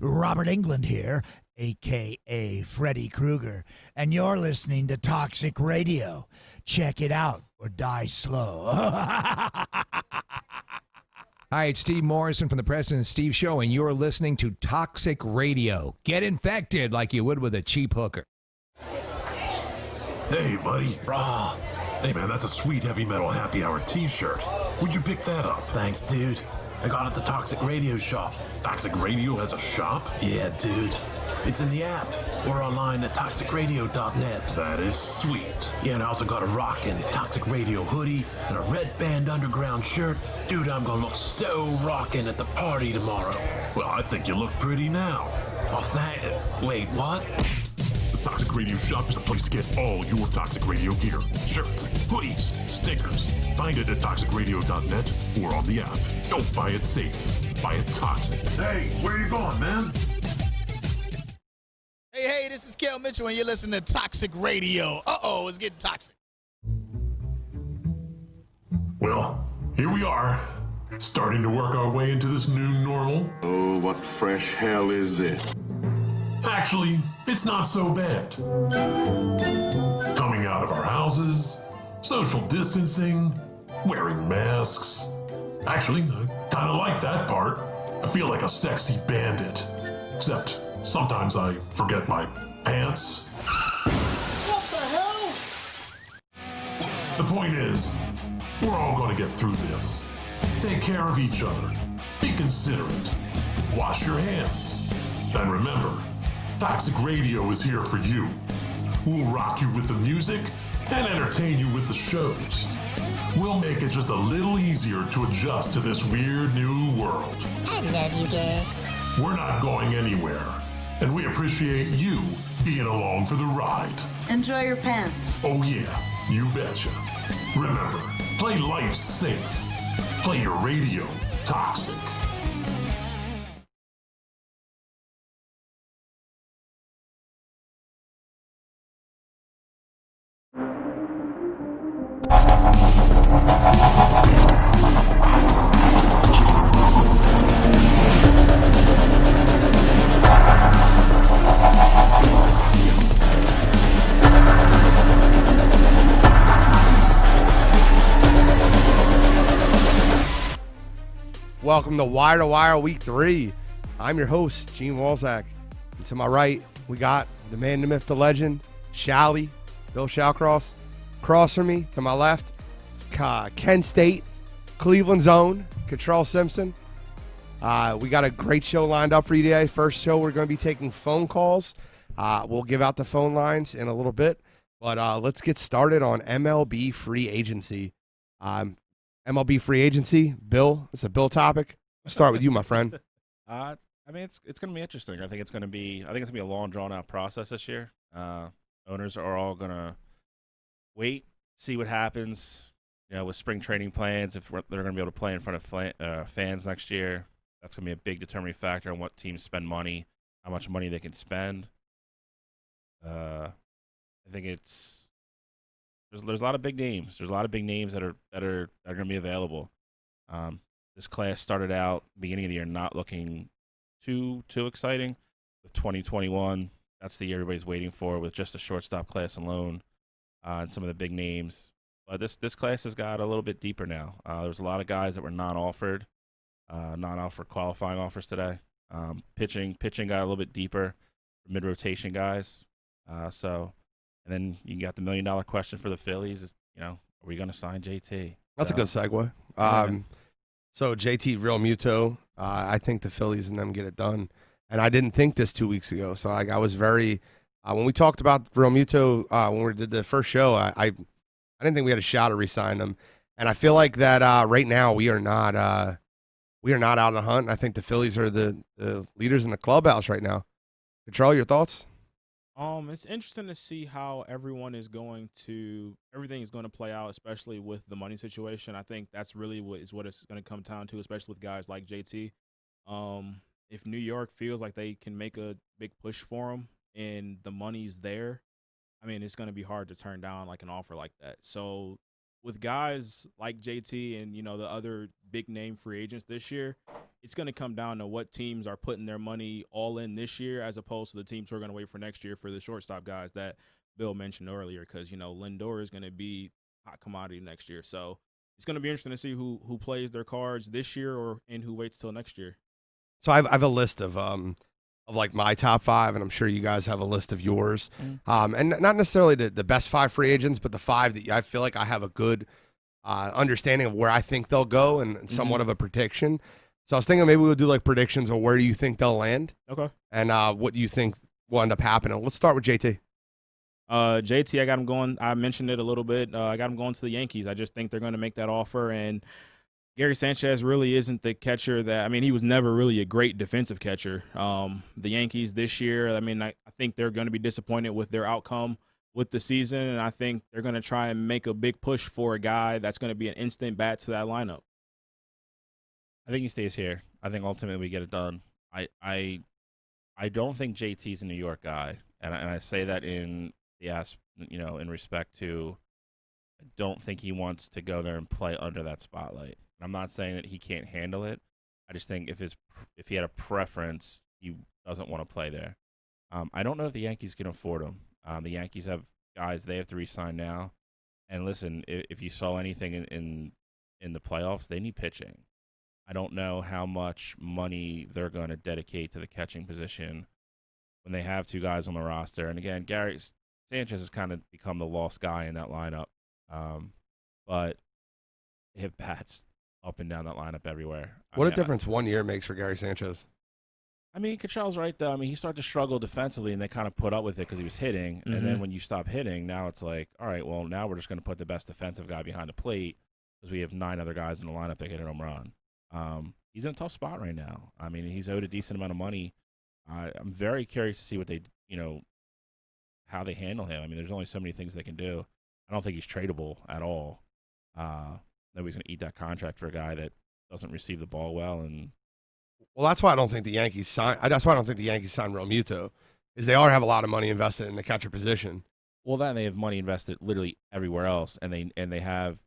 Robert England here, a.k.a. Freddy Krueger, and you're listening to Toxic Radio. Check it out or die slow. Hi, it's Steve Morrison from the President Steve Show, and you're listening to Toxic Radio. Get infected like you would with a cheap hooker. Hey, buddy. Rah. Hey, man, that's a sweet heavy metal happy hour t-shirt. Where'd you pick that up? Thanks, dude. I got it at the Toxic Radio shop. Toxic Radio has a shop? Yeah, dude. It's in the app or online at toxicradio.net. That is sweet. Yeah, and I also got a rockin' Toxic Radio hoodie and a Red Band Underground shirt. Dude, I'm gonna look so rockin' at the party tomorrow. Well, I think you look pretty now. Oh, wait, what? The Toxic Radio shop is a place to get all your Toxic Radio gear. Shirts, hoodies, stickers. Find it at toxicradio.net or on the app. Don't buy it safe. Buy it toxic. Hey, where you going, man? Hey, this is Kel Mitchell, and you're listening to Toxic Radio. Uh-oh, it's getting toxic. Well, here we are, starting to work our way into this new normal. Oh, what fresh hell is this? Actually, it's not so bad. Coming out of our houses, social distancing, wearing masks. Actually, I kind of like that part. I feel like a sexy bandit. Except sometimes I forget my pants. What the hell? The point is, we're all going to get through this. Take care of each other. Be considerate. Wash your hands. And remember, Toxic Radio is here for you. We'll rock you with the music and entertain you with the shows. We'll make it just a little easier to adjust to this weird new world. I love you guys. We're not going anywhere, and we appreciate you being along for the ride. Enjoy your pants. Oh yeah, you betcha. Remember, play life safe. Play your radio toxic. Welcome to Wire to Wire Week 3. I'm your host, Gene Walzak. And to my right, we got the man, the myth, the legend, Shally, Bill Shallcross. Across from me, to my left, Kent State, Cleveland's own, Control Simpson. We got a great show lined up for you today. First show, we're going to be taking phone calls. We'll give out the phone lines in a little bit. But let's get started on MLB free agency. MLB free agency, Bill, it's a Bill topic. I'll start with you, my friend. I mean, it's going to be interesting. I think it's going to be a long, drawn out process this year. Owners are all going to wait, see what happens. You know, with spring training plans, if they're going to be able to play in front of fans next year, that's going to be a big determining factor on what teams spend money, how much money they can spend. I think there's a lot of big names. There's a lot of big names that are going to be available. This class started out beginning of the year not looking too exciting. With 2021, that's the year everybody's waiting for, with just the shortstop class alone and some of the big names. But this class has got a little bit deeper now. There's a lot of guys that were non-offered qualifying offers today. Pitching got a little bit deeper, mid-rotation guys. And then you got the $1 million question for the Phillies. Is, are we going to sign JT? That's a good segue. So JT Real Muto, I think the Phillies and them get it done. And I didn't think this 2 weeks ago. So I was very when we talked about Real Muto when we did the first show, I didn't think we had a shot to re-sign him. And I feel like that right now we are not out on the hunt. I think the Phillies are the leaders in the clubhouse right now. Control, your thoughts? It's interesting to see how everything is going to play out, especially with the money situation. I think that's really what it's going to come down to, especially with guys like JT. If New York feels like they can make a big push for him and the money's there, I mean, it's going to be hard to turn down like an offer like that. So with guys like JT and, the other big name free agents this year, it's going to come down to what teams are putting their money all in this year as opposed to the teams who are going to wait for next year for the shortstop guys that Bill mentioned earlier because, Lindor is going to be hot commodity next year. So it's going to be interesting to see who plays their cards this year and who waits till next year. So I have a list of like my top 5, and I'm sure you guys have a list of yours. And not necessarily the best 5 free agents, but the 5 that I feel like I have a good understanding of where I think they'll go and somewhat of a prediction. So I was thinking maybe we'll do like predictions or where do you think they'll land? Okay. And what do you think will end up happening? Let's start with JT. JT, I got him going. I mentioned it a little bit. I got him going to the Yankees. I just think they're going to make that offer. And Gary Sanchez really isn't the catcher he was never really a great defensive catcher. The Yankees this year, I think they're going to be disappointed with their outcome with the season. And I think they're going to try and make a big push for a guy that's going to be an instant bat to that lineup. I think he stays here. I think ultimately we get it done. I don't think JT's a New York guy, and I say that in in respect to, I don't think he wants to go there and play under that spotlight. I'm not saying that he can't handle it. I just think if he had a preference, he doesn't want to play there. I don't know if the Yankees can afford him. The Yankees have guys they have to re-sign now, and listen, if you saw anything in the playoffs, they need pitching. I don't know how much money they're going to dedicate to the catching position when they have 2 guys on the roster. And again, Gary Sanchez has kind of become the lost guy in that lineup. But they have bats up and down that lineup everywhere. What a difference 1 year makes for Gary Sanchez. Caccia's right, though. He started to struggle defensively, and they kind of put up with it because he was hitting. And then when you stop hitting, now it's like, all right, well, now we're just going to put the best defensive guy behind the plate because we have 9 other guys in the lineup that hit a home run. He's in a tough spot right now. He's owed a decent amount of money. I'm very curious to see what they, how they handle him. There's only so many things they can do. I don't think he's tradable at all. Nobody's going to eat that contract for a guy that doesn't receive the ball well. And that's why I don't think the Yankees sign. That's why I don't think the Yankees sign Real Muto, is they have a lot of money invested in the catcher position. Well, then they have money invested literally everywhere else, and they have.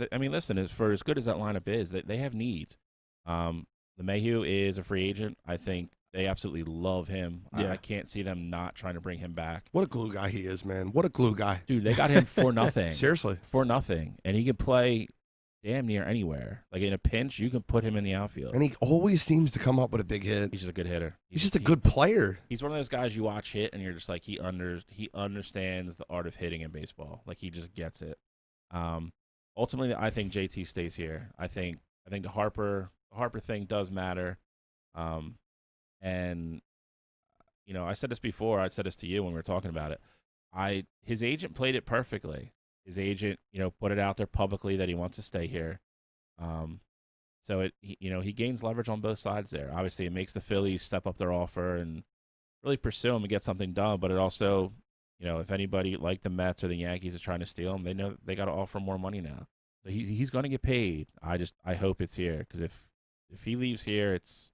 Listen, as good as that lineup is, they have needs. The Mayhew is a free agent. I think they absolutely love him. Yeah. I can't see them not trying to bring him back. What a glue guy he is, man. What a glue guy. Dude, they got him for nothing. Seriously. For nothing. And he can play damn near anywhere. Like in a pinch, you can put him in the outfield. And he always seems to come up with a big hit. He's just a good hitter. He's just a good player. He's one of those guys you watch hit and you're just like, he understands the art of hitting in baseball. Like he just gets it. Ultimately, I think JT stays here. I think the Harper thing does matter. And I said this before. I said this to you when we were talking about it. His agent played it perfectly. His agent, put it out there publicly that he wants to stay here. So he gains leverage on both sides there. Obviously, it makes the Phillies step up their offer and really pursue him and get something done. But it also, if anybody like the Mets or the Yankees are trying to steal him, they know they got to offer more money now. So he's going to get paid. I hope it's here because if he leaves here, it's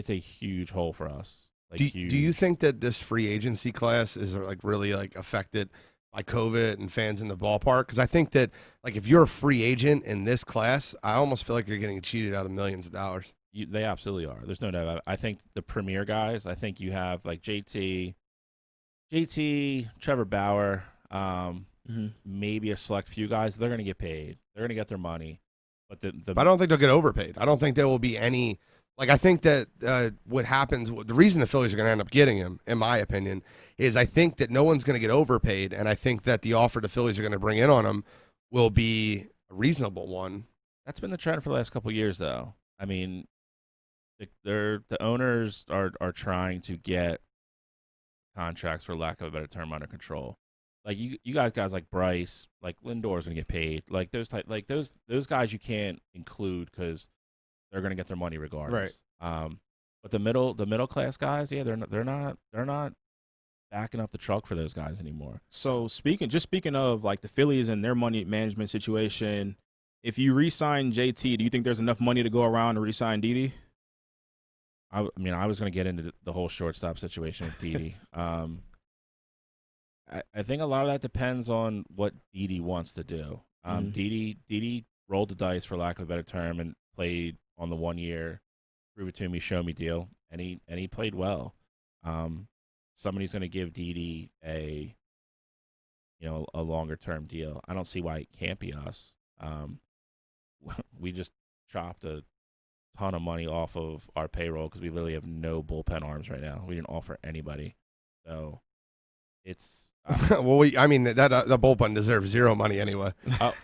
a huge hole for us. Do you think that this free agency class is really affected by COVID and fans in the ballpark? Because I think that if you're a free agent in this class, I almost feel like you're getting cheated out of millions of dollars. They absolutely are. There's no doubt. I think the premier guys. I think you have JT, Trevor Bauer, maybe a select few guys. They're going to get paid. They're going to get their money. But I don't think they'll get overpaid. I don't think there will be any. I think that what happens, the reason the Phillies are going to end up getting him, in my opinion, is I think that no one's going to get overpaid, and I think that the offer the Phillies are going to bring in on him will be a reasonable one. That's been the trend for the last couple of years, though. The owners are trying to get contracts, for lack of a better term, under control. You guys like Bryce, Lindor's going to get paid. Those guys you can't include because they're going to get their money regardless. Right. But the middle class guys, yeah, they're not backing up the truck for those guys anymore. So speaking of the Phillies and their money management situation, if you re-sign JT, do you think there's enough money to go around to re-sign Didi? I was going to get into the whole shortstop situation with Didi. I think a lot of that depends on what Didi wants to do. Didi rolled the dice, for lack of a better term, and played on the 1 year, prove it to me, show me deal, and he played well. Somebody's going to give Didi a longer term deal. I don't see why it can't be us. We just chopped a ton of money off of our payroll because we literally have no bullpen arms right now. We didn't offer anybody, so it's. Well, that the bullpen deserves zero money anyway.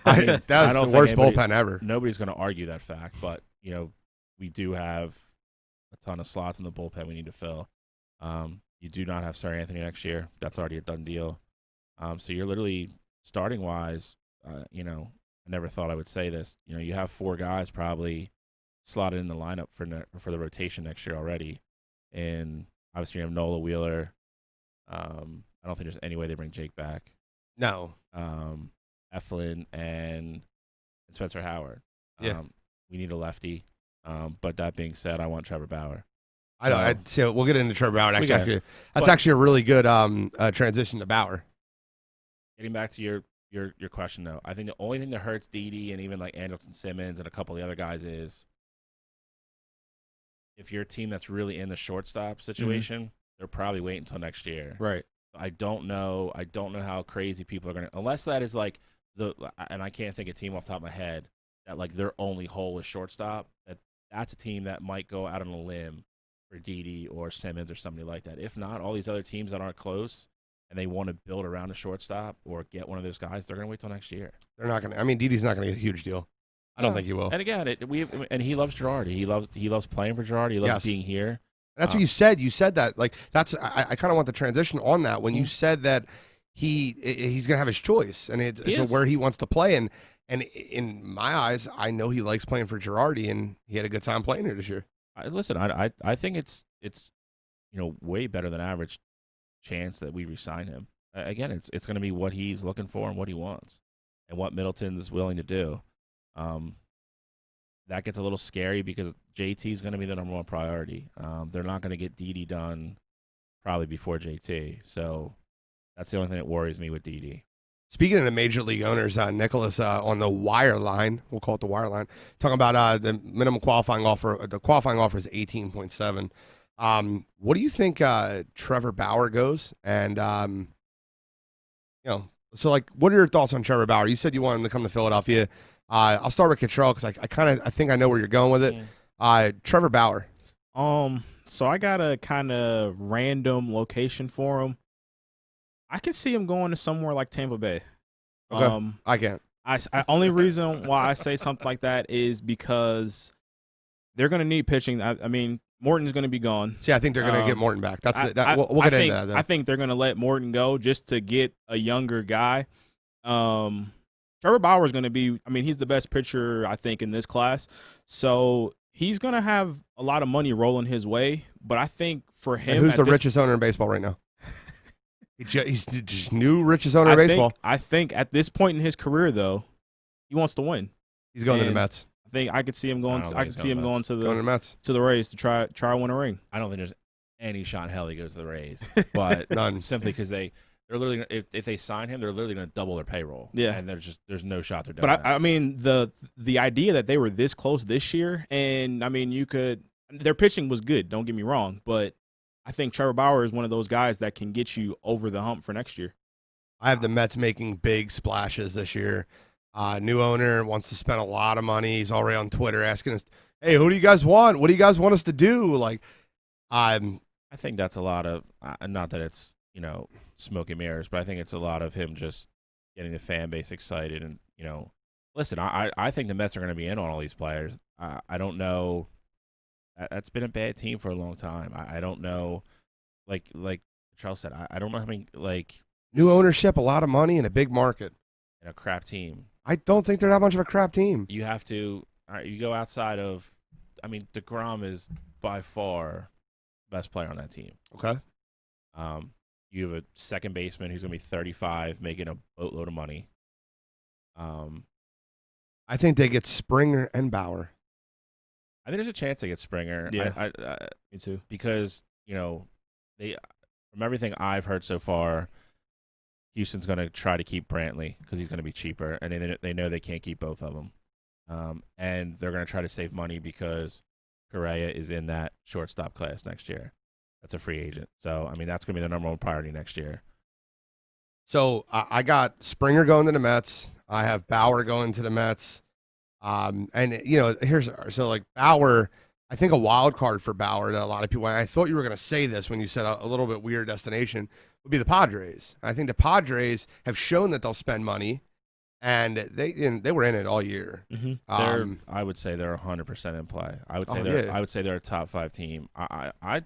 That was the worst bullpen ever. Nobody's going to argue that fact, but we do have a ton of slots in the bullpen we need to fill. You do not have Sir Anthony next year. That's already a done deal. So you're literally starting wise. I never thought I would say this. You have 4 guys probably slotted in the lineup for the rotation next year already, and obviously you have Nola Wheeler. I don't think there's any way they bring Jake back. No. Eflin and Spencer Howard. Yeah. We need a lefty. But that being said, I want Trevor Bauer. I know. So we'll get into Trevor Bauer next. That's actually a really good transition to Bauer. Getting back to your question, though, I think the only thing that hurts Didi and even like Anderson Simmons and a couple of the other guys is if you're a team that's really in the shortstop situation, they're probably waiting until next year. Right. I don't know how crazy people are going to, unless that is like and I can't think of a team off the top of my head that like their only hole is shortstop. That's a team that might go out on a limb for Didi or Simmons or somebody like that. If not, all these other teams that aren't close and they want to build around a shortstop or get one of those guys, they're going to wait till next year. They're not going to. Didi's not going to get a huge deal. I don't think he will. And again, and he loves Girardi. He loves playing for Girardi. He loves being here. That's what you said. You said that. Like that's. I kind of want the transition on that when you said that he's going to have his choice and it's where he wants to play. And in my eyes, I know he likes playing for Girardi, and he had a good time playing here this year. Listen, I think it's way better than average chance that we re-sign him. Again, it's going to be what he's looking for and what he wants, and what Middleton's willing to do. That gets a little scary because JT is going to be the number one priority. They're not going to get Didi done probably before JT, so that's the only thing that worries me with Didi. Speaking of the major league owners, Nicholas on the wire line, we'll call it the wire line, talking about the minimum qualifying offer. The qualifying offer is 18.7. What do you think Trevor Bauer goes? And so like, what are your thoughts on Trevor Bauer? You said you want him to come to Philadelphia. I'll start with Cottrell because I think I know where you're going with it. Trevor Bauer. So I got a kind of random location for him. I can see him going to somewhere like Tampa Bay. Okay. I can't. Only reason why I say something like that is because they're going to need pitching. I mean, Morton's going to be gone. See, I think they're going to get Morton back. We'll get into that. Then. I think they're going to let Morton go just to get a younger guy. Trevor Bauer is going to be. I mean, he's the best pitcher I think in this class. So he's going to have a lot of money rolling his way. But I think for him, and who's the richest owner in baseball right now? He's just new richest owner in baseball. I think at this point in his career, though, he wants to win. He's going to the Mets. I think I could see him going. I could see him going to the Mets, to the Rays to try win a ring. I don't think there's any shot in hell he goes to the Rays, but none. Simply because they're literally if they sign him, they're literally going to double their payroll. Yeah, and there's no shot they're doing. But I mean the idea that they were this close this year, and I mean their pitching was good. Don't get me wrong, but I think Trevor Bauer is one of those guys that can get you over the hump for next year. I have the Mets making big splashes this year. New owner wants to spend a lot of money. He's already on Twitter asking us, "Hey, who do you guys want? What do you guys want us to do?" Like, I think that's a lot of not that it's smoke and mirrors, but I think it's a lot of him just getting the fan base excited. And listen, I think the Mets are going to be in on all these players. I don't know. That's been a bad team for a long time. I don't know, like Charles said, I don't know how many new ownership, a lot of money, and a big market, and a crap team. I don't think they're that much of a crap team. You have to. All right, you go outside of. I mean, DeGrom is by far the best player on that team. Okay. You have a second baseman who's going to be 35, making a boatload of money. I think they get Springer and Bauer. I think there's a chance they get Springer. Yeah, me too. Because they, from everything I've heard so far, Houston's going to try to keep Brantley because he's going to be cheaper, and they know they can't keep both of them. And they're going to try to save money because Correa is in that shortstop class next year. That's a free agent. So, I mean, that's going to be the number one priority next year. So I got Springer going to the Mets. I have Bauer going to the Mets. And, like Bauer, I think a wild card for Bauer that a lot of people, and I thought you were going to say this when you said a little bit weird destination, would be the Padres. I think the Padres have shown that they'll spend money, and they were in it all year. Mm-hmm. I would say they're 100% in play. I would say they're a top 5 team. I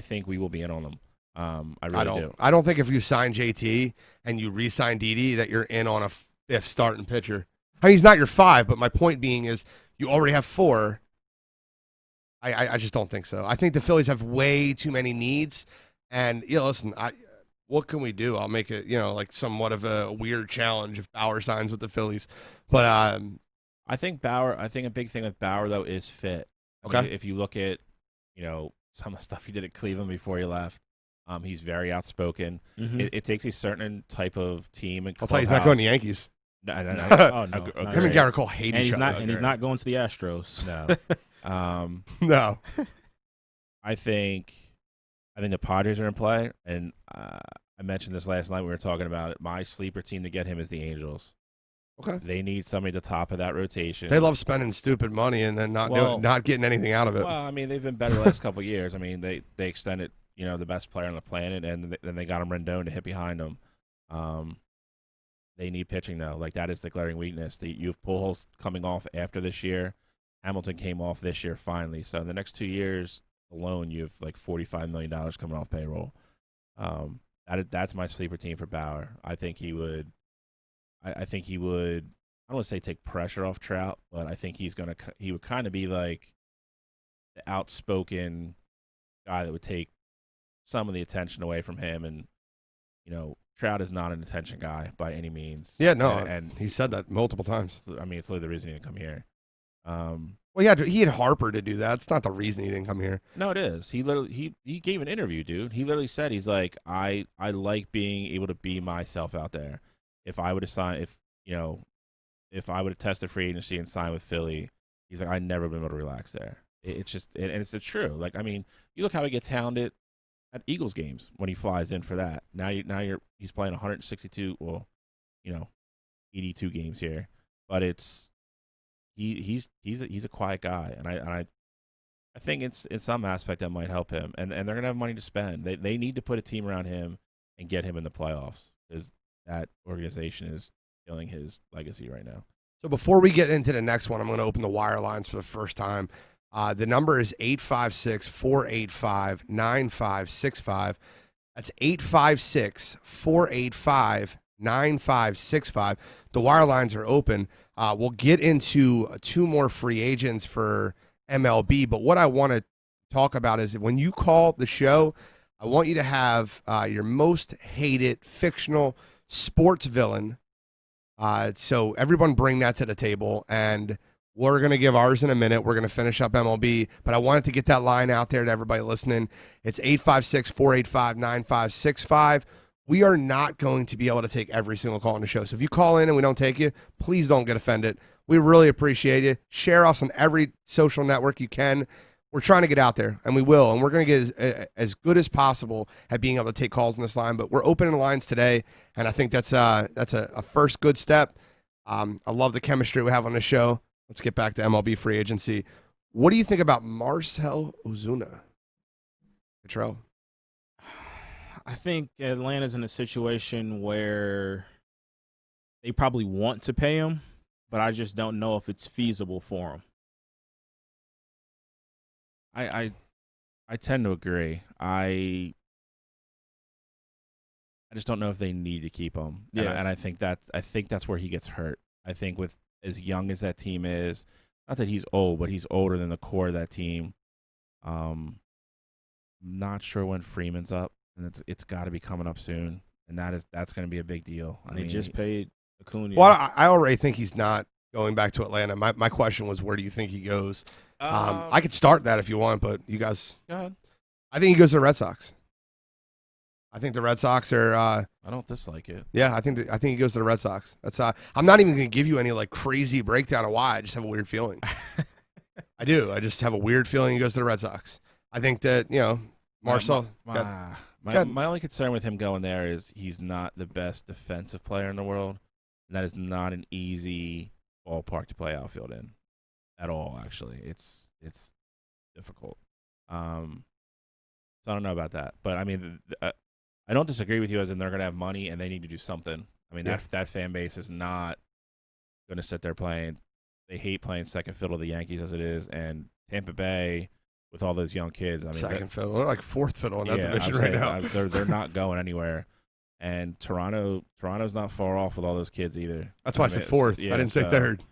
think we will be in on them. I really do. I don't think if you sign JT and you re-sign Didi that you're in on a 5th starting pitcher. I mean, he's not your 5, but my point being is you already have 4. I just don't think so. I think the Phillies have way too many needs, and listen, what can we do? I'll make it, like somewhat of a weird challenge if Bauer signs with the Phillies. But I think a big thing with Bauer though is fit. Okay. I mean, if you look at, some of the stuff he did at Cleveland before he left, he's very outspoken. Mm-hmm. It takes a certain type of team. And I'll tell you, he's not going to the Yankees. No. Oh, no. Him and Garrett Cole hate each other. And he's not going to the Astros. No. No. I think the Padres are in play, and I mentioned this last night. We were talking about it. My sleeper team to get him is the Angels. Okay. They need somebody at the top of that rotation. They love spending stupid money and then not getting anything out of it. Well, I mean, they've been better the last couple of years. I mean, they extended, the best player on the planet, and then they got him Rendon to hit behind him. They need pitching, though. Like, that is the glaring weakness. You have Pujols coming off after this year. Hamilton came off this year finally. So in the next 2 years alone, you have like $45 million coming off payroll. That's my sleeper team for Bauer. I think he would. I think he would. I don't want to say take pressure off Trout, but I think he would kind of be like the outspoken guy that would take some of the attention away from him. And Trout is not an attention guy by any means. Yeah, no, and he said that multiple times. I mean, it's literally the reason he didn't come here. Well, he had Harper to do that. It's not the reason he didn't come here. No, it is. He literally he gave an interview, dude. He literally said, he's like, I like being able to be myself out there. If I would have signed, if I would have tested free agency and signed with Philly, he's like, I'd never been able to relax there. It's just, and it's true. Like, I mean, you look how he gets hounded at Eagles games when he flies in for that. Now he's playing 162, 82 games here, but it's. He's a quiet guy, and I think it's in some aspect that might help him, and they're gonna have money to spend. They need to put a team around him and get him in the playoffs, because that organization is killing his legacy right now. So before we get into the next one, I'm going to open the wire lines for the first time. The number is 856-485-9565. That's 856-485-9565. The wire lines are open. We'll get into 2 more free agents for MLB, but what I want to talk about is when you call the show, I want you to have your most hated fictional sports villain. So everyone bring that to the table, and we're going to give ours in a minute. We're going to finish up MLB, but I wanted to get that line out there to everybody listening. It's 856-485-9565. We are not going to be able to take every single call on the show. So if you call in and we don't take you, please don't get offended. We really appreciate you. Share us on every social network you can. We're trying to get out there, and we will. And we're going to get as good as possible at being able to take calls on this line. But we're opening the lines today, and I think that's a first good step. I love the chemistry we have on the show. Let's get back to MLB free agency. What do you think about Marcell Ozuna? Petro? I think Atlanta's in a situation where they probably want to pay him, but I just don't know if it's feasible for him. I tend to agree. I just don't know if they need to keep him. Yeah. And I think that's where he gets hurt. I think with as young as that team is, not that he's old, but he's older than the core of that team. Not sure when Freeman's up, and it's got to be coming up soon, and that's going to be a big deal. I mean, just paid Acuna. Well, I already think he's not going back to Atlanta. My question was, where do you think he goes? I could start that if you want, but you guys. Go ahead. I think he goes to the Red Sox. I think the Red Sox are. I don't dislike it. Yeah, I think he goes to the Red Sox. That's. I'm not even going to give you any like crazy breakdown of why. I just have a weird feeling. I do. I just have a weird feeling he goes to the Red Sox. I think that Marcel. My only concern with him going there is he's not the best defensive player in the world, and that is not an easy ballpark to play outfield in at all. Actually, it's difficult. So I don't know about that, but I mean, I don't disagree with you as in they're going to have money and they need to do something. I mean, that fan base is not going to sit there playing. They hate playing second fiddle to the Yankees as it is, and Tampa Bay with all those young kids. I mean, second fiddle, they're like fourth fiddle in that division right now. They're not going anywhere, and Toronto's not far off with all those kids either. That's why I said fourth. I didn't say third.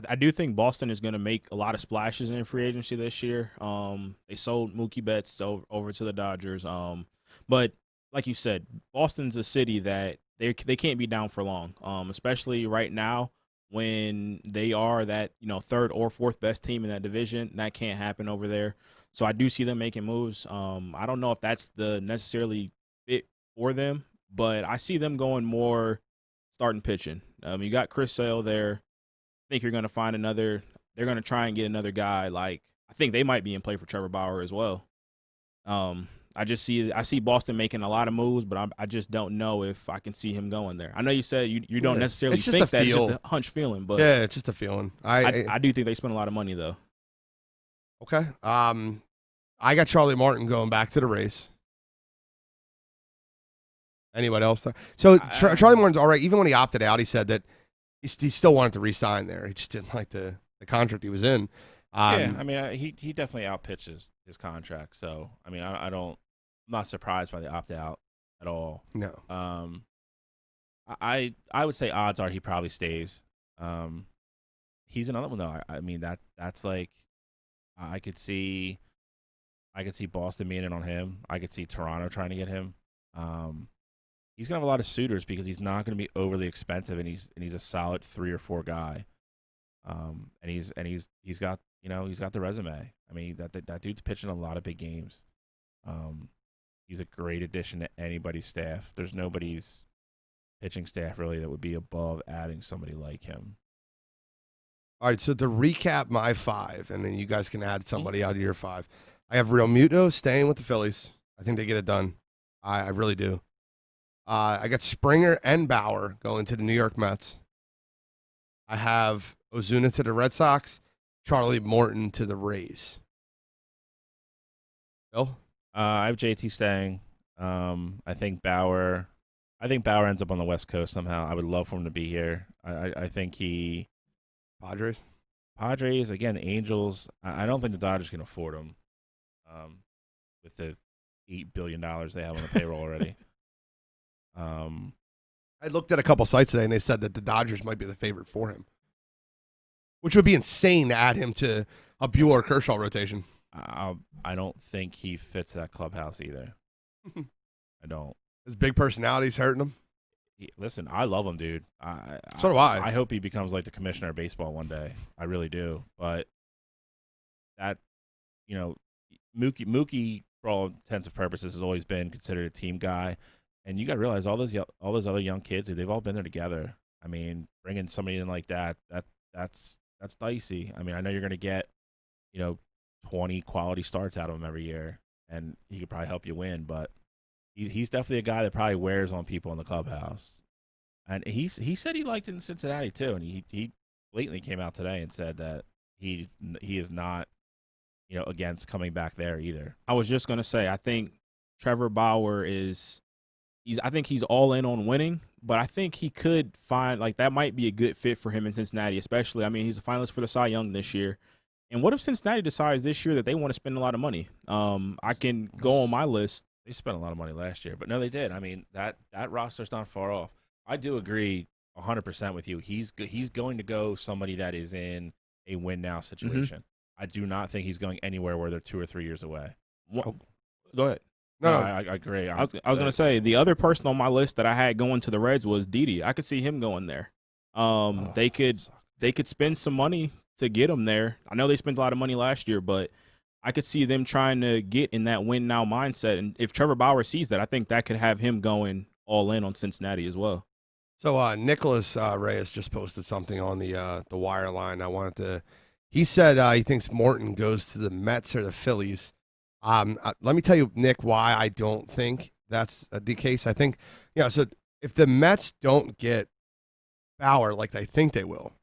I do think Boston is going to make a lot of splashes in free agency this year. They sold Mookie Betts over to the Dodgers. But like you said, Boston's a city that they can't be down for long, especially right now when they are that third or fourth best team in that division. That can't happen over there. So I do see them making moves. I don't know if that's the necessarily fit for them, but I see them going more starting pitching. You got Chris Sale there. I think you're going to find another – they're going to try and get another guy. Like, I think they might be in play for Trevor Bauer as well. I see Boston making a lot of moves, but I just don't know if I can see him going there. I know you said you don't necessarily think that. It's just a hunch feeling. But yeah, it's just a feeling. I do think they spend a lot of money, though. Okay. I got Charlie Martin going back to the race. Anyone else? So Charlie Martin's all right. Even when he opted out, he said that he still wanted to re-sign there. He just didn't like the contract he was in. Yeah, I mean, he definitely outpitches his contract. So, I mean, I'm not surprised by the opt-out at all. No. I would say odds are he probably stays. He's another one, though. I mean, that's like I could see Boston being in on him. I could see Toronto trying to get him. He's gonna have a lot of suitors because he's not gonna be overly expensive, and he's a solid 3 or 4 guy. And he's got the resume. I mean, that dude's pitching a lot of big games. He's a great addition to anybody's staff. There's nobody's pitching staff really that would be above adding somebody like him. All right, so to recap my 5, and then you guys can add somebody out of your 5. I have Real Muto staying with the Phillies. I think they get it done. I really do. I got Springer and Bauer going to the New York Mets. I have Ozuna to the Red Sox, Charlie Morton to the Rays. Bill? I have JT staying. I think Bauer ends up on the West Coast somehow. I would love for him to be here. I think he... Padres, again, the Angels. I don't think the Dodgers can afford him with the $8 billion they have on the payroll already. I looked at a couple sites today, and they said that the Dodgers might be the favorite for him, which would be insane to add him to a Buehler-Kershaw rotation. I don't think he fits that clubhouse either. I don't. His big personality's hurting him. Listen, I love him, dude. So do I. I hope he becomes like the commissioner of baseball one day. I really do. But that, Mookie, for all intents and purposes, has always been considered a team guy. And you got to realize all those other young kids, they've all been there together. I mean, bringing somebody in like that's dicey. I mean, I know you're going to get, 20 quality starts out of him every year, and he could probably help you win. But he's definitely a guy that probably wears on people in the clubhouse. And he said he liked it in Cincinnati too, and he blatantly came out today and said that he is not, against coming back there either. I was just going to say, I think Trevor Bauer I think he's all in on winning, but I think he could find, that might be a good fit for him in Cincinnati, especially. I mean, he's a finalist for the Cy Young this year. And what if Cincinnati decides this year that they want to spend a lot of money? I can go on my list. They spent a lot of money last year, but no, they did. I mean, that roster's not far off. I do agree 100% with you. He's going to go somebody that is in a win-now situation. Mm-hmm. I do not think he's going anywhere where they're 2 or 3 years away. Go ahead. No, I agree. I was going to say, the other person on my list that I had going to the Reds was Didi. I could see him going there. They could spend some money to get him there. I know they spent a lot of money last year, but I could see them trying to get in that win now mindset. And if Trevor Bauer sees that, I think that could have him going all in on Cincinnati as well. So Nicholas Reyes just posted something on the wire line. He said he thinks Morton goes to the Mets or the Phillies. Let me tell you, Nick, why I don't think that's the case. I think, so if the Mets don't get Bauer like they think they will,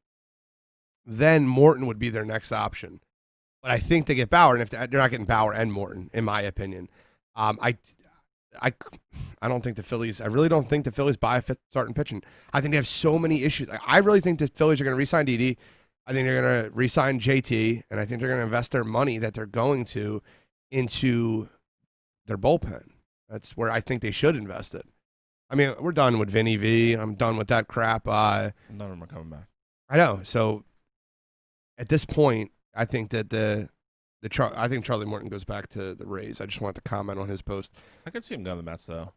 then Morton would be their next option. But I think they get Bauer, and if they're not getting Bauer and Morton, in my opinion, I don't think the Phillies. I really don't think the Phillies buy a fifth starting pitching. I think they have so many issues. I really think the Phillies are going to re-sign Didi. I think they're going to re-sign JT, and I think they're going to invest their money that they're going to into their bullpen. That's where I think they should invest it. I mean, we're done with Vinny V. I'm done with that crap. None of them are coming back. I know. So at this point, I think that I think Charlie Morton goes back to the Rays. I just want to comment on his post. I could see him going to the Mets, though.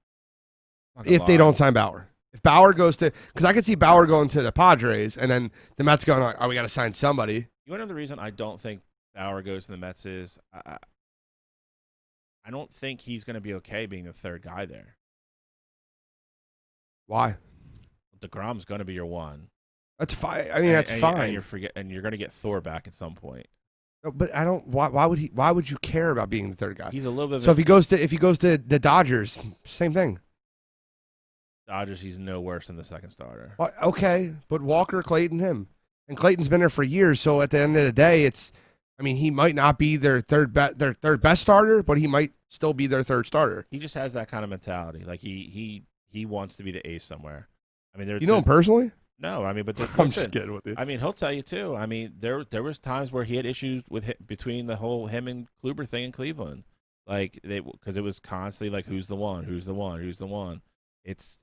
If they don't sign Bauer. If Bauer goes to – because I could see Bauer going to the Padres, and then the Mets going, oh, we got to sign somebody. You want to know the reason I don't think Bauer goes to the Mets is I don't think he's going to be okay being the third guy there. Why? DeGrom's going to be your one. That's fine. I mean, that's fine. And you're going to get Thor back at some point. No, but I don't. Why would he? Why would you care about being the third guy? He's a little bit. So if he goes to the Dodgers, same thing. Dodgers, he's no worse than the second starter. Well, okay, but Walker, Clayton, him, and Clayton's been there for years. So at the end of the day, he might not be their third best starter, but he might still be their third starter. He just has that kind of mentality. Like he wants to be the ace somewhere. I mean, you know him personally? No, I mean, but I'm just kidding with you. I mean, he'll tell you too. I mean, there was times where he had issues between the whole him and Kluber thing in Cleveland, because it was constantly like, who's the one, who's the one, who's the one.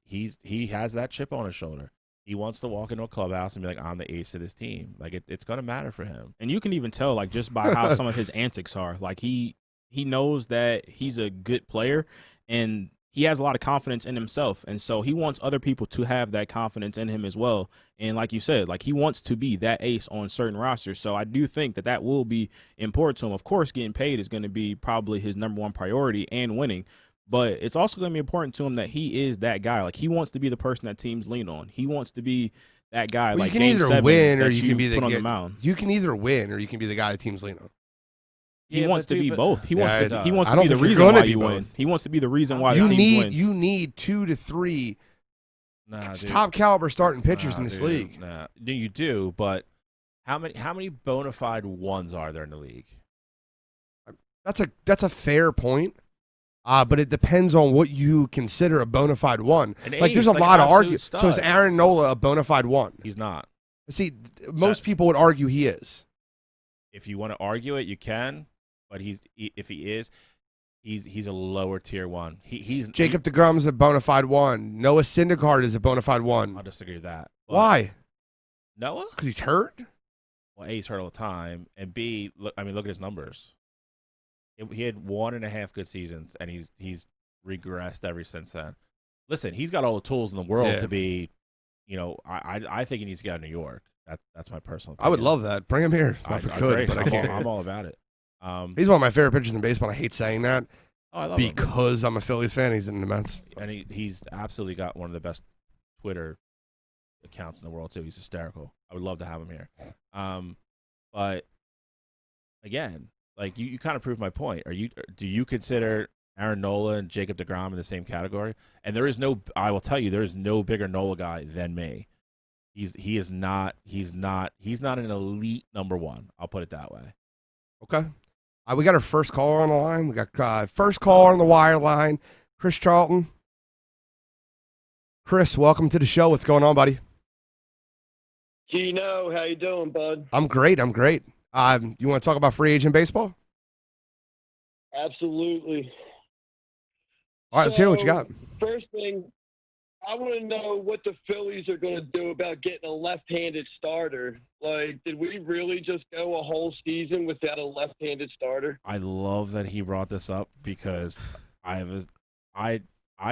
He has that chip on his shoulder. He wants to walk into a clubhouse and be like, I'm the ace of this team. Like it's gonna matter for him. And you can even tell, like, just by how some of his antics are. Like he knows that he's a good player, and he has a lot of confidence in himself, and so he wants other people to have that confidence in him as well. And like you said, like, he wants to be that ace on certain rosters. So I do think that will be important to him. Of course, getting paid is going to be probably his number one priority, and winning. But it's also going to be important to him that he is that guy. Like, he wants to be the person that teams lean on. He wants to be that guy. Well, like, you can either win or you can be on the mound. You can either win or you can be the guy that teams lean on. He wants to be both. He wants to be the think reason why you win. He wants to be the reason why the teams win. You need 2 to 3 top caliber starting pitchers in this league. You do, but how many bona fide ones are there in the league? That's a fair point. But it depends on what you consider a bona fide one. There's a lot of arguments. So is Aaron Nola a bona fide one? He's not. See, most people would argue he is. If you want to argue it, you can. But if he is, he's a lower tier one. He's Jacob deGrom is a bona fide one. Noah Syndergaard is a bona fide one. I'll disagree with that. Why? Noah? Because he's hurt. Well, A, he's hurt all the time, and B, look at his numbers. He had 1.5 good seasons, and he's regressed ever since then. Listen, he's got all the tools in the world to be. I think he needs to get out of New York. That's my personal opinion. I would love that. Bring him here if I could, but I can't. I'm all about it. He's one of my favorite pitchers in baseball. I hate saying that I love because I'm a Phillies fan. He's in the Mets. And he's absolutely got one of the best Twitter accounts in the world, too. He's hysterical. I would love to have him here. But, again, like you kind of proved my point. Do you consider Aaron Nola and Jacob deGrom in the same category? And I will tell you, there is no bigger Nola guy than me. He's not an elite number one. I'll put it that way. Okay. We got our first caller on the line. We got first caller on the wire line, Chris Charlton. Chris, welcome to the show. What's going on, buddy? Gino, how you doing, bud? I'm great. You want to talk about free agent baseball? Absolutely. All right, let's hear what you got. First thing, I want to know what the Phillies are going to do about getting a left-handed starter. Like, did we really just go a whole season without a left-handed starter? I love that he brought this up because I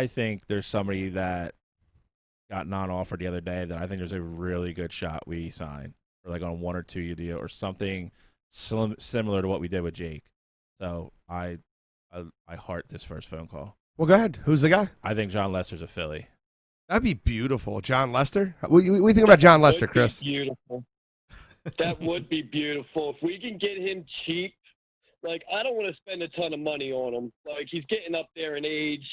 think there's somebody that got non-offered the other day that I think there's a really good shot we sign for like on a 1 or 2 year deal or something similar to what we did with Jake. So I heart this first phone call. Well, go ahead. Who's the guy? I think John Lester's a Philly. That'd be beautiful. John Lester? What do you think about John Lester, Chris? Beautiful. That would be beautiful. If we can get him cheap, like, I don't want to spend a ton of money on him. Like, he's getting up there in age.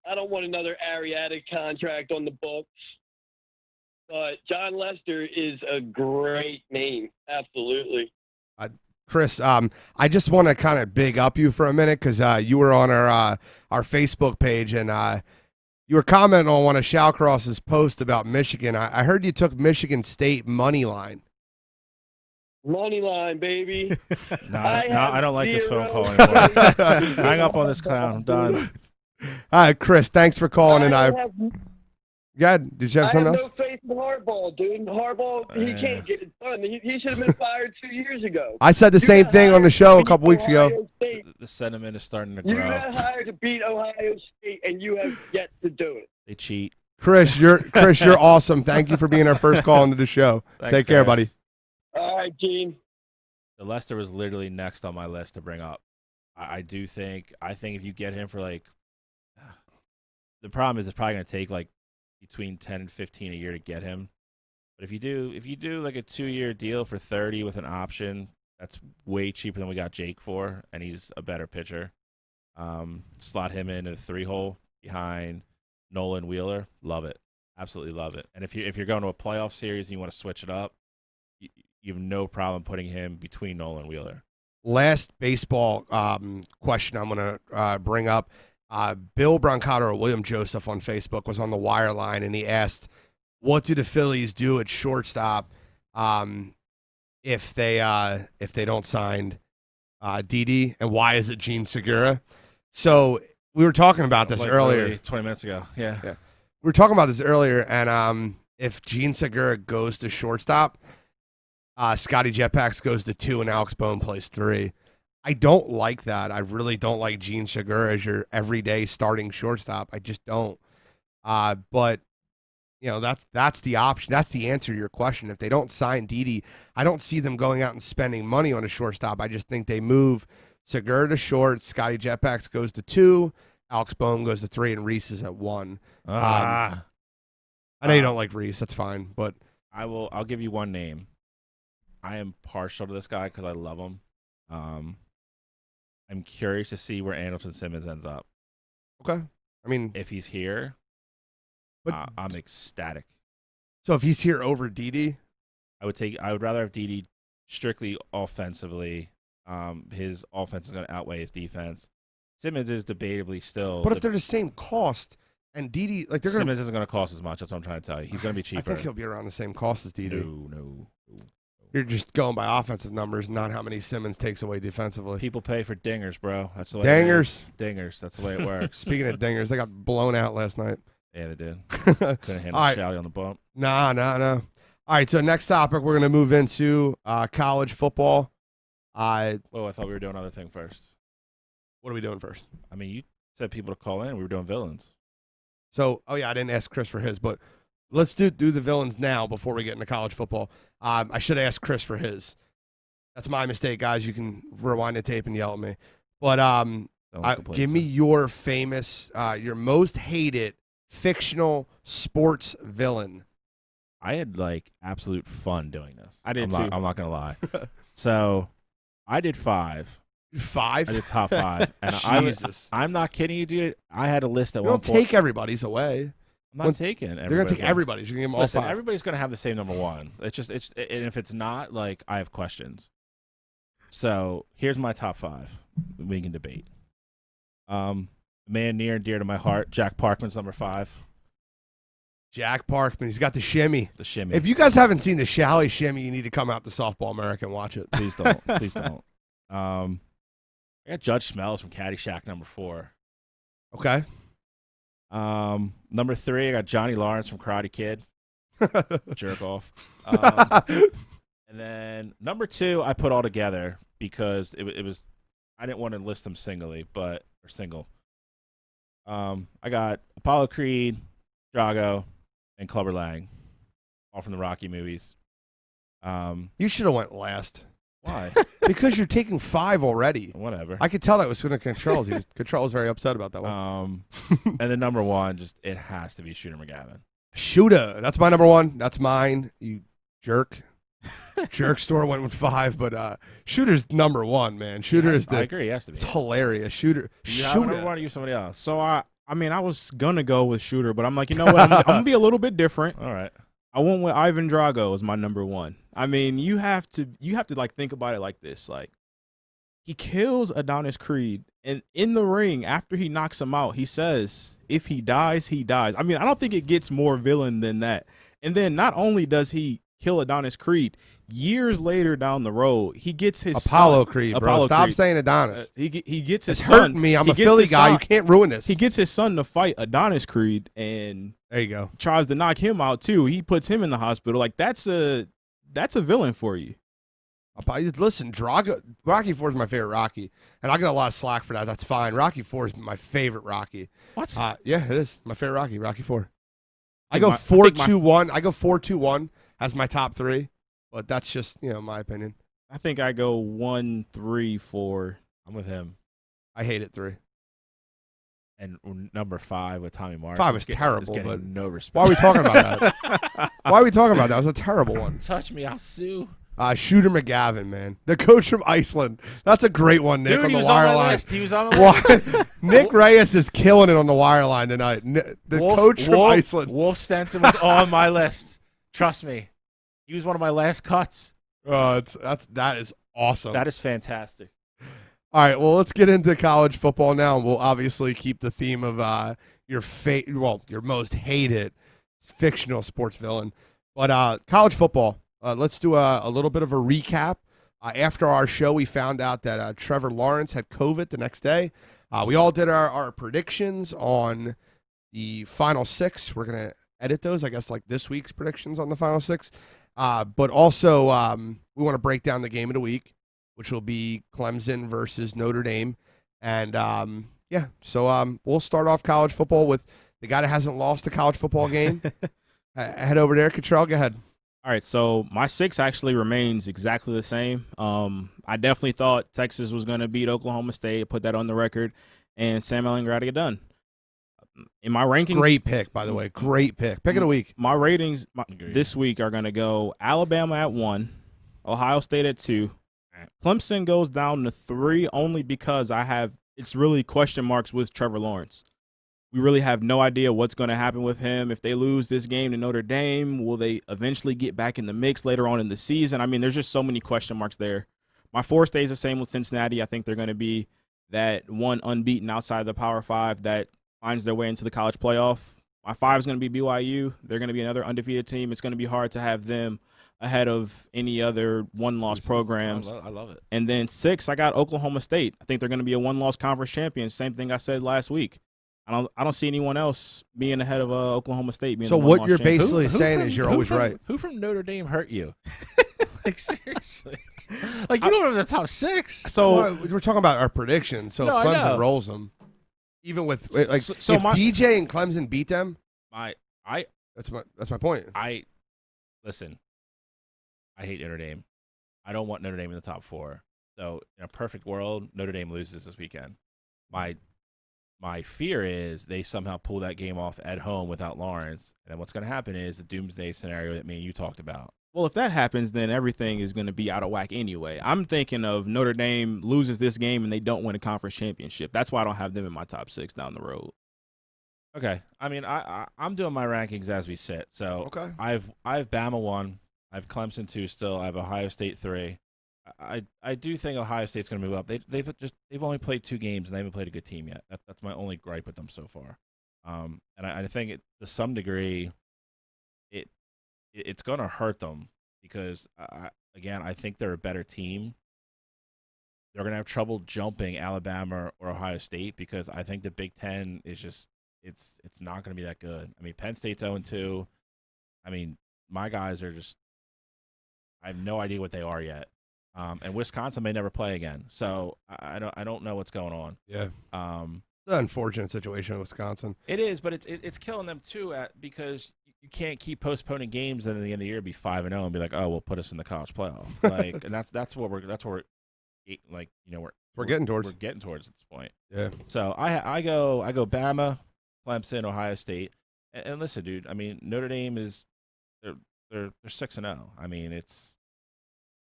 I don't want another Ariadic contract on the books. But John Lester is a great name. Absolutely. Chris, I just want to kind of big up you for a minute because you were on our Facebook page and you were commenting on one of Shallcross's posts about Michigan. I heard you took Michigan State money line. Money line, baby. No, I don't like this phone call anymore. Hang up on this clown. I'm done. All right, Chris, thanks for calling. Did you have something else? I have no faith in Harbaugh, dude. Harbaugh, he can't get it done. He should have been fired 2 years ago. I said the same thing on the show a couple weeks ago. The sentiment is starting to You grow. got hired to beat Ohio State, and you have yet to do it. They cheat. Chris, you're awesome. Thank you for being our first call into the show. Thanks, Take care, Chris. buddy. All right, Gene. The Lester was literally next on my list to bring up. I think if you get him for like, the problem is it's probably going to take like between 10 and 15 a year to get him. But if you do like a 2-year deal for 30 with an option, that's way cheaper than we got Jake for, and he's a better pitcher. Slot him in a 3-hole behind Nolan Wheeler. Love it. Absolutely love it. And if you're going to a playoff series and you want to switch it up, you have no problem putting him between Nolan and Wheeler. Last baseball question I'm going to bring up. Bill Brancato or William Joseph on Facebook was on the wire line, and he asked, what do the Phillies do at shortstop if they don't sign Didi, and why is it Gene Segura? So we were talking about this earlier. 20 minutes ago, yeah. We were talking about this earlier, and if Gene Segura goes to shortstop, Scotty Jetpacks goes to 2 and Alex Bone plays 3. I don't like that. I really don't like Gene Segura as your everyday starting shortstop. I just don't. But you know, that's the option. That's the answer to your question. If they don't sign Didi, I don't see them going out and spending money on a shortstop. I just think they move Segura to short, Scotty Jetpacks goes to 2, Alex Bone goes to 3, and Reese is at 1. I know you don't like Reese. That's fine, but I'll give you one name. I am partial to this guy because I love him. I'm curious to see where Anderson Simmons ends up. Okay. I mean, if he's here, but I'm ecstatic. So if he's here over Didi, I would rather have Didi strictly offensively. His offense is going to outweigh his defense. Simmons is debatably still. But if they're the same cost, and Didi, like Simmons isn't going to cost as much. That's what I'm trying to tell you. He's going to be cheaper. I think he'll be around the same cost as Didi. No. You're just going by offensive numbers, not how many Simmons takes away defensively. People pay for dingers, bro. That's the way dingers. Dingers. That's the way it works. Speaking of dingers, they got blown out last night. Yeah, they did. Couldn't handle Shally on the bump. Nah. All right, so next topic, we're going to move into college football. I thought we were doing another thing first. What are we doing first? I mean, you said people to call in. We were doing villains. So, I didn't ask Chris for his, but let's do the villains now before we get into college football. I should ask Chris for his. That's my mistake, guys. You can rewind the tape and yell at me. But give me your famous, your most hated fictional sports villain. I had absolute fun doing this. I did too. I'm not gonna lie. So I did 5. 5? I did top 5. And I'm not kidding you, dude. I had a list at one point. Don't take everybody's away. I'm not taking everybody. They're gonna take everybody's. You're gonna give them all 5. Everybody's gonna have the same number 1. And if it's not, I have questions. So here's my top 5. We can debate. A man near and dear to my heart, Jack Parkman's number 5. Jack Parkman, he's got the shimmy. The shimmy. If you guys haven't seen the Shally shimmy, you need to come out to Softball America and watch it. Please don't. Please don't. I got Judge Smells from Caddyshack, number 4. Okay. Number 3, I got Johnny Lawrence from Karate Kid. Jerk off. And then number 2, I put all together because it was I didn't want to list them singly, or single. I got Apollo Creed, Drago, and Clubber Lang, all from the Rocky movies. You should have went last. Why? Because you're taking 5 already. Whatever. I could tell that was going to Controls. Control was very upset about that one. And then number 1, it has to be Shooter McGavin. Shooter. That's my number 1. That's mine. You jerk. Jerk store went with 5, but Shooter's number 1, man. Shooter is the. I agree. He has to be. It's hilarious. Shooter. You have number 1 or you somebody else? So I mean, I was gonna go with Shooter, but I'm like, you know what? I'm gonna be a little bit different. All right. I went with Ivan Drago as my number 1. I mean, you have to like think about it like this. Like, he kills Adonis Creed, and in the ring after he knocks him out, he says, "If he dies, he dies." I mean, I don't think it gets more villain than that. And then not only does he kill Adonis Creed, years later down the road, he gets his Apollo son, Creed, bro. Stop Creed. saying Adonis. He gets his It's son. hurting me. I'm he a gets Philly his guy. son- You can't ruin this. He gets his son to fight Adonis Creed, and there you go. Tries to knock him out too. He puts him in the hospital. Like, that's a villain for you. Listen, Rocky 4 is my favorite Rocky, and I get a lot of slack for that. That's fine. Rocky 4 is my favorite Rocky. What? Yeah, it is my favorite Rocky. Rocky 4. I think go my- 4-2-1. I go 4-2-1 as my top 3, but that's just my opinion. I think I go 1-3-4. I'm with him. I hate it 3. And number 5 with Tommy Marsh. 5 is terrible, getting but no respect. why are we talking about that? Why are we talking about that? It was a terrible one. Touch me, I'll sue. Shooter McGavin, man, the coach from Iceland. That's a great one, Nick. Dude, on he the was on wire my line. list. He was on my list. Nick Reyes is killing it on the wire line tonight. The coach from Iceland. Wolf Stenson was on my list. Trust me, he was one of my last cuts. That is awesome. That is fantastic. All right, well, let's get into college football now. We'll obviously keep the theme of your most hated fictional sports villain. But college football, let's do a little bit of a recap. After our show, we found out that Trevor Lawrence had COVID the next day. We all did our predictions on the Final 6. We're going to edit those, I guess, like this week's predictions on the Final 6. But also, we want to break down the game of the week, which will be Clemson versus Notre Dame. And, so we'll start off college football with the guy that hasn't lost a college football game. Head over there, Cottrell. Go ahead. All right, so my 6 actually remains exactly the same. I definitely thought Texas was going to beat Oklahoma State, put that on the record, and Sam Ehlinger got to get done. In my rankings, great pick, by the way. Great pick. Pick of the week. My ratings this week are going to go Alabama at 1, Ohio State at 2. Clemson goes down to 3 only because it's really question marks with Trevor Lawrence. We really have no idea what's going to happen with him. If they lose this game to Notre Dame, will they eventually get back in the mix later on in the season? I mean, there's just so many question marks there. My 4 stays the same with Cincinnati. I think they're going to be that one unbeaten outside of the Power 5 that finds their way into the college playoff. My 5 is going to be BYU. They're going to be another undefeated team. It's going to be hard to have them ahead of any other one-loss programs. I love it. And then 6, I got Oklahoma State. I think they're going to be a one-loss conference champion. Same thing I said last week. I don't see anyone else being ahead of Oklahoma State. Being so what you're basically saying is you're always right. Who from Notre Dame hurt you? Like, seriously. Like, you don't have the top 6. So we're talking about our predictions. So No, if I Clemson know. rolls them, even with So if DJ and Clemson beat them, that's my point. Listen. I hate Notre Dame. I don't want Notre Dame in the top 4. So in a perfect world, Notre Dame loses this weekend. My fear is they somehow pull that game off at home without Lawrence, and then what's going to happen is the doomsday scenario that me and you talked about. Well, if that happens, then everything is going to be out of whack anyway. I'm thinking of Notre Dame loses this game and they don't win a conference championship. That's why I don't have them in my top 6 down the road. Okay. I mean, I'm doing my rankings as we sit. So okay. I have Bama 1. I have Clemson 2 still. I have Ohio State 3. I do think Ohio State's going to move up. They've only played 2 games and they haven't played a good team yet. That's my only gripe with them so far. And I think to some degree, it's going to hurt them because I think they're a better team. They're going to have trouble jumping Alabama or Ohio State because I think the Big Ten is just it's not going to be that good. I mean, Penn State's 0-2. I mean, my guys are just I have no idea what they are yet. And Wisconsin may never play again. So I don't know what's going on. Yeah. It's an unfortunate situation in Wisconsin. It is, but it's killing them too because you can't keep postponing games and at the end of the year be 5-0 and be like, oh, well, put us in the college playoff. Like, and that's what we're like, we're getting towards. We're getting towards at this point. Yeah. So I go Bama, Clemson, Ohio State, and listen, dude. I mean, Notre Dame is they're 6-0. I mean,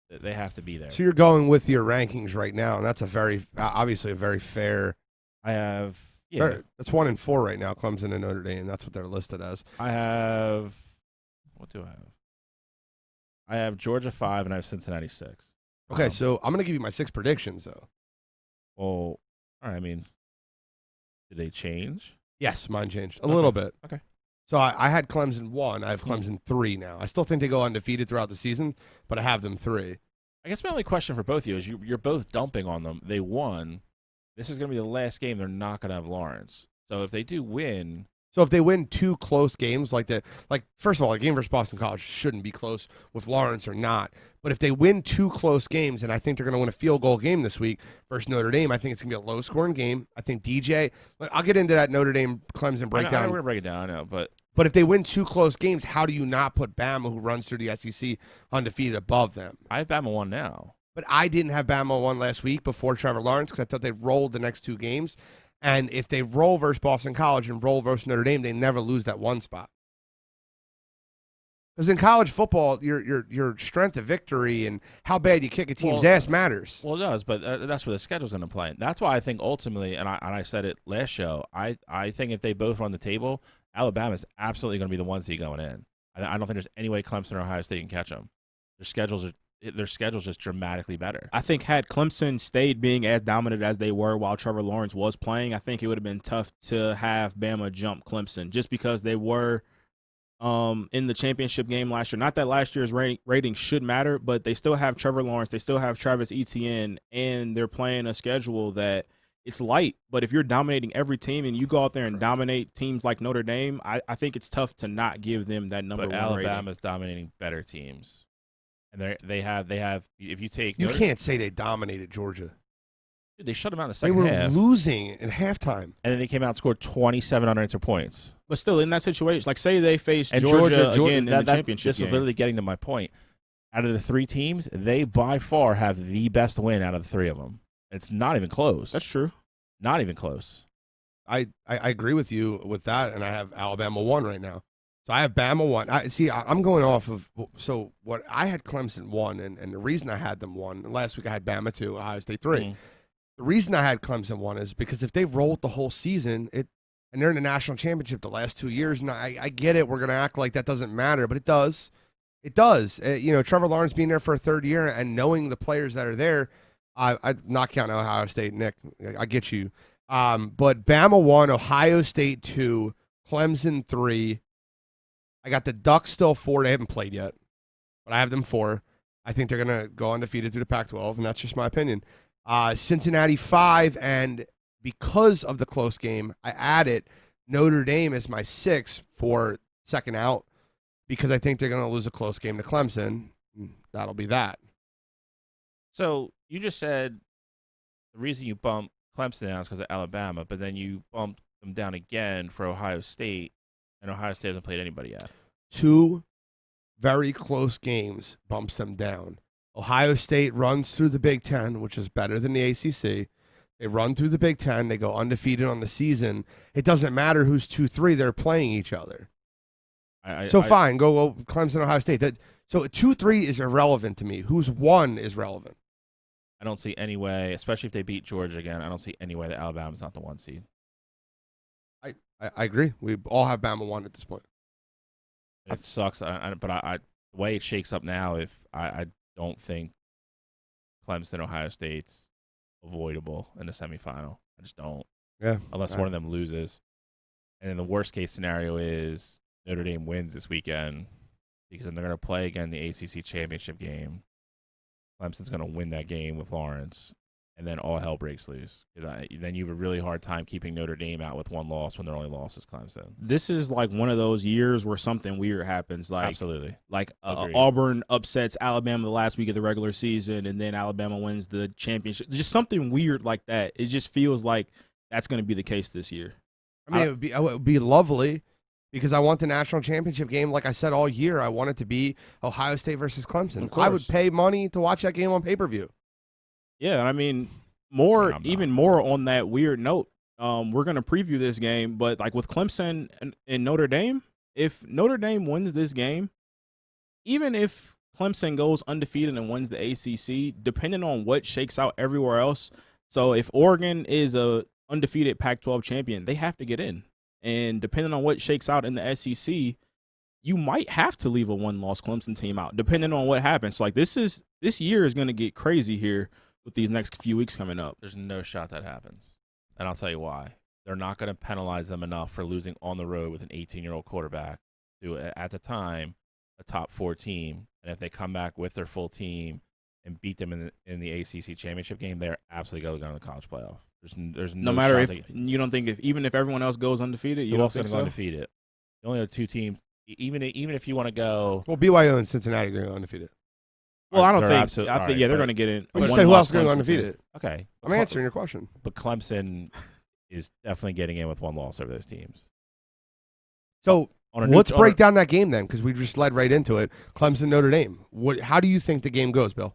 they have to be there. So you're going with your rankings right now, and that's obviously a very fair. I have. Yeah. That's 1-4 right now, Clemson and Notre Dame. That's what they're listed as. I have. What do I have? I have Georgia 5, and I have Cincinnati 6. Okay, so I'm going to give you my 6 predictions, though. Well, all right. I mean, did they change? Yes, mine changed a little bit. Okay. So I had Clemson 1. I have Clemson 3 now. I still think they go undefeated throughout the season, but I have them 3. I guess my only question for both of you is you're both dumping on them. They won. This is going to be the last game. They're not going to have Lawrence. So if they do win. So if they win 2 close games first of all, a game versus Boston College shouldn't be close with Lawrence or not. But if they win 2 close games, and I think they're going to win a field goal game this week versus Notre Dame, I think it's going to be a low-scoring game. I think DJ – I'll get into that Notre Dame-Clemson breakdown. I know we're going to break it down, I know, But if they win 2 close games, how do you not put Bama, who runs through the SEC, undefeated above them? I have Bama 1 now. But I didn't have Bama 1 last week before Trevor Lawrence because I thought they rolled the next 2 games. And if they roll versus Boston College and roll versus Notre Dame, they never lose that 1 spot. Because in college football, your strength of victory and how bad you kick a team's ass matters. Well, it does, but that's where the schedule's going to play. That's why I think ultimately, and I said it last show, I think if they both run the table, Alabama's absolutely going to be the 1 seed going in. I don't think there's any way Clemson or Ohio State can catch them. Their schedule's just dramatically better. I think had Clemson stayed being as dominant as they were while Trevor Lawrence was playing, I think it would have been tough to have Bama jump Clemson just because they were in the championship game last year. Not that last year's rating should matter, but they still have Trevor Lawrence. They still have Travis Etienne, and they're playing a schedule that it's light. But if you're dominating every team and you go out there and dominate teams like Notre Dame, I think it's tough to not give them that number 1 rating. Alabama's dominating better teams. And they have if you take You can't say they dominated Georgia. Dude, they shut them out in the second half. They were losing at halftime. And then they came out and scored 27 unanswered points. But still, in that situation, like say they faced Georgia again in the championship This was literally getting to my point. Out of the 3 teams, they by far have the best win out of the 3 of them. It's not even close. That's true. Not even close. I agree with you with that, and I have Alabama 1 right now. So I have Bama 1. I'm going off of what I had Clemson 1, and the reason I had them 1, and last week I had Bama 2, Ohio State 3. Mm-hmm. The reason I had Clemson 1 is because if they rolled the whole season, and they're in the national championship the last 2 years, and I get it, we're going to act like that doesn't matter, but it does. It does. Trevor Lawrence being there for a 3rd year and knowing the players that are there, I'm not counting Ohio State, Nick. I get you. But Bama 1, Ohio State 2, Clemson 3. I got the Ducks still 4. They haven't played yet, but I have them 4. I think they're going to go undefeated through the Pac-12, and that's just my opinion. Cincinnati 5, and because of the close game, I added Notre Dame as my 6 for second out because I think they're going to lose a close game to Clemson. That'll be that. So you just said the reason you bumped Clemson down is because of Alabama, but then you bumped them down again for Ohio State. And Ohio State hasn't played anybody yet. 2 very close games bumps them down. Ohio State runs through the Big Ten, which is better than the ACC. They run through the Big Ten. They go undefeated on the season. It doesn't matter who's 2-3. They're playing each other. Fine, go Clemson, Ohio State. So 2-3 is irrelevant to me. Who's 1 is relevant. I don't see any way, especially if they beat Georgia again, I don't see any way that Alabama's not the 1 seed. I agree. We all have Bama 1 at this point. It sucks, but the way it shakes up now, if I don't think Clemson, Ohio State's avoidable in the semifinal. I just don't. Yeah. Unless one of them loses. And then the worst case scenario is Notre Dame wins this weekend because then they're going to play again the ACC championship game. Clemson's going to win that game with Lawrence. And then all hell breaks loose. Then you have a really hard time keeping Notre Dame out with 1 loss when their only loss is Clemson. This is like one of those years where something weird happens. Absolutely. Like Auburn upsets Alabama the last week of the regular season, and then Alabama wins the championship. Just something weird like that. It just feels like that's going to be the case this year. I mean, it would be lovely because I want the national championship game. Like I said all year, I want it to be Ohio State versus Clemson. I would pay money to watch that game on pay-per-view. Yeah, I mean, even more on that weird note. We're going to preview this game, but like with Clemson and Notre Dame, if Notre Dame wins this game, even if Clemson goes undefeated and wins the ACC, depending on what shakes out everywhere else. So if Oregon is a undefeated Pac-12 champion, they have to get in. And depending on what shakes out in the SEC, you might have to leave a one-loss Clemson team out, depending on what happens. Like this year is going to get crazy here with these next few weeks coming up. There's no shot that happens. And I'll tell you why. They're not going to penalize them enough for losing on the road with an 18-year-old quarterback to, at the time, a top 4 team. And if they come back with their full team and beat them in the ACC championship game, they're absolutely going to go to the college playoff. There's no matter shot if you don't think even if everyone else goes undefeated, you don't think so? Undefeated. You only have 2 teams. Even if you want to go, well, BYU and Cincinnati are going to go undefeated. Well, I don't think. I think they're going to get in. But you said who else is going undefeated? Okay, I'm answering your question. But Clemson is definitely getting in with 1 loss over those teams. So let's break down that game then, because we just led right into it. Clemson, Notre Dame. How do you think the game goes, Bill?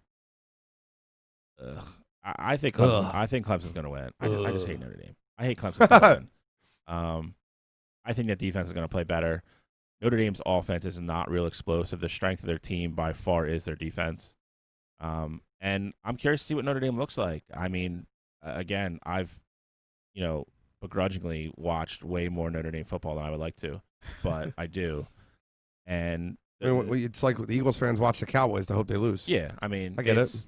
I think Clemson's going to win. I just hate Notre Dame. I hate Clemson. I think that defense is going to play better. Notre Dame's offense is not real explosive. The strength of their team by far is their defense. And I'm curious to see what Notre Dame looks like. I mean, again, I've, begrudgingly watched way more Notre Dame football than I would like to, but I do. And it's like the Eagles fans watch the Cowboys to hope they lose. Yeah, I mean, I get it.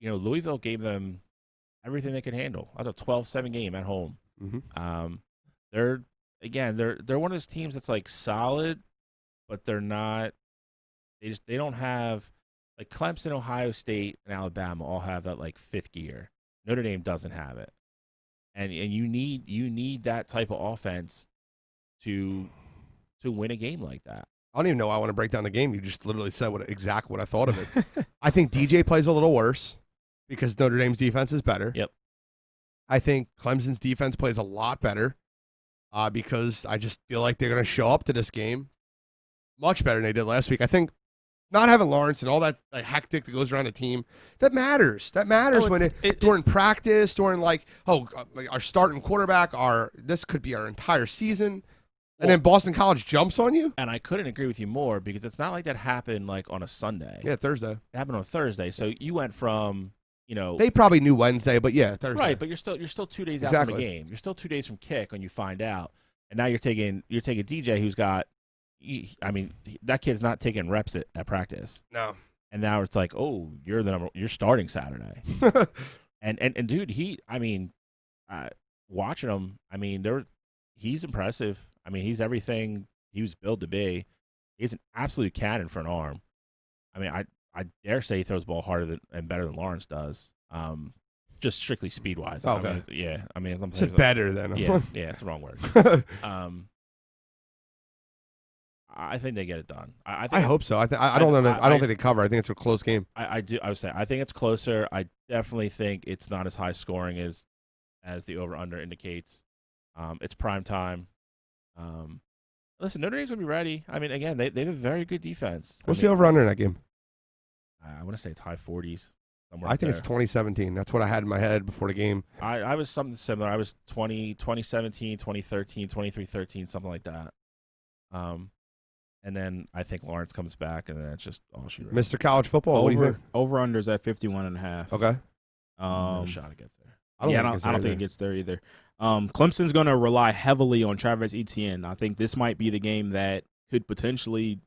Louisville gave them everything they could handle. I had a 12-7 game at home. Mm-hmm. They're one of those teams that's like solid, but they're not. They don't have like Clemson, Ohio State, and Alabama all have that like 5th gear. Notre Dame doesn't have it, and you need that type of offense to win a game like that. I don't even know why I want to break down the game. You just literally said exactly what I thought of it. I think DJ plays a little worse because Notre Dame's defense is better. Yep. I think Clemson's defense plays a lot better because I just feel like they're going to show up to this game much better than they did last week. I think not having Lawrence and all that hectic that goes around the team, that matters. That matters during practice, during our starting quarterback, this could be our entire season. And then Boston College jumps on you? And I couldn't agree with you more because it's not like that happened like on a Sunday. Yeah, Thursday. It happened on Thursday. So you went from, they probably knew Wednesday, but yeah, Thursday. Right, but you're still 2 days out from the game. You're still 2 days from kick when you find out. And now you're taking DJ who's got that kid's not taking reps at practice. No. And now it's like, "Oh, you're starting Saturday." and dude, watching him, he's impressive. He's everything he was built to be. He's an absolute cannon for an arm. I dare say he throws the ball harder and better than Lawrence does. Just strictly speed wise. Okay. It's better than yeah, it's the wrong word. I think they get it done. I hope so. I don't know. I don't think they cover. I think it's a close game. I would say I think it's closer. I definitely think it's not as high scoring as the over under indicates. It's prime time. Listen, Notre Dame's gonna be ready. Again, they have a very good defense. What's the over under in that game? I want to say it's high 40s. I think it's 2017. That's what I had in my head before the game. I was something similar. I was 2017, 2013, 23-13, something like that. And then I think Lawrence comes back, and then it's just all she wrote. Mr. College Football, what do you think? Over-under's at 51.5. Okay. No shot it gets there. I don't think it gets there either. Clemson's going to rely heavily on Travis Etienne. I think this might be the game that could potentially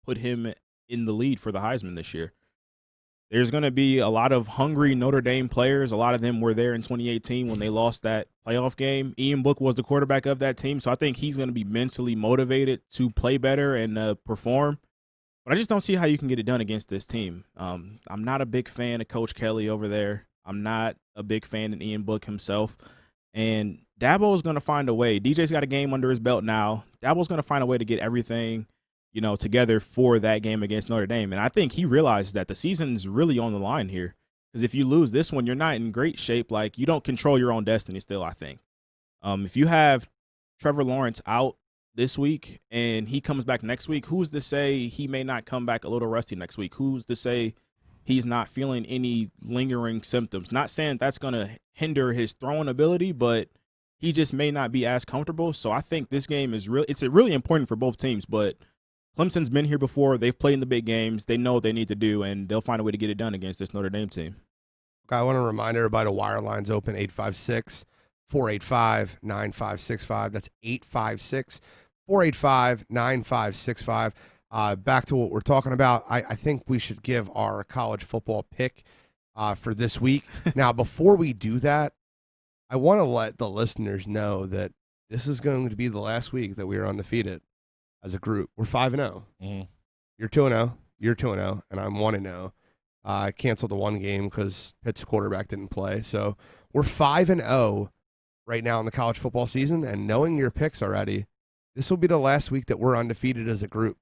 put him in the lead for the Heisman this year. There's going to be a lot of hungry Notre Dame players. A lot of them were there in 2018 when they lost that playoff game. Ian Book was the quarterback of that team, so I think he's going to be mentally motivated to play better and perform. But I just don't see how you can get it done against this team. I'm not a big fan of Coach Kelly over there. I'm not a big fan of Ian Book himself. And Dabo's going to find a way. DJ's got a game under his belt now. Dabo's going to find a way to get everything together for that game against Notre Dame. And I think he realizes that the season's really on the line here. Because if you lose this one, you're not in great shape. Like, you don't control your own destiny still, I think. If you have Trevor Lawrence out this week and he comes back next week, who's to say he may not come back a little rusty next week? Who's to say he's not feeling any lingering symptoms? Not saying that's going to hinder his throwing ability, but he just may not be as comfortable. So I think this game is it's really important for both teams, but Clemson's been here before. They've played in the big games. They know what they need to do, and they'll find a way to get it done against this Notre Dame team. Okay, I want to remind everybody the wire line's open, 856-485-9565. That's 856-485-9565. Back to what we're talking about, I think we should give our college football pick for this week. Now, before we do that, I want to let the listeners know that this is going to be the last week that we are undefeated as a group. We're 5-0. Mm-hmm. You're 2-0. You're 2-0, and I'm 1-0. I canceled the one game because Pitt's quarterback didn't play. So we're 5-0 right now in the college football season, and knowing your picks already, this will be the last week that we're undefeated as a group.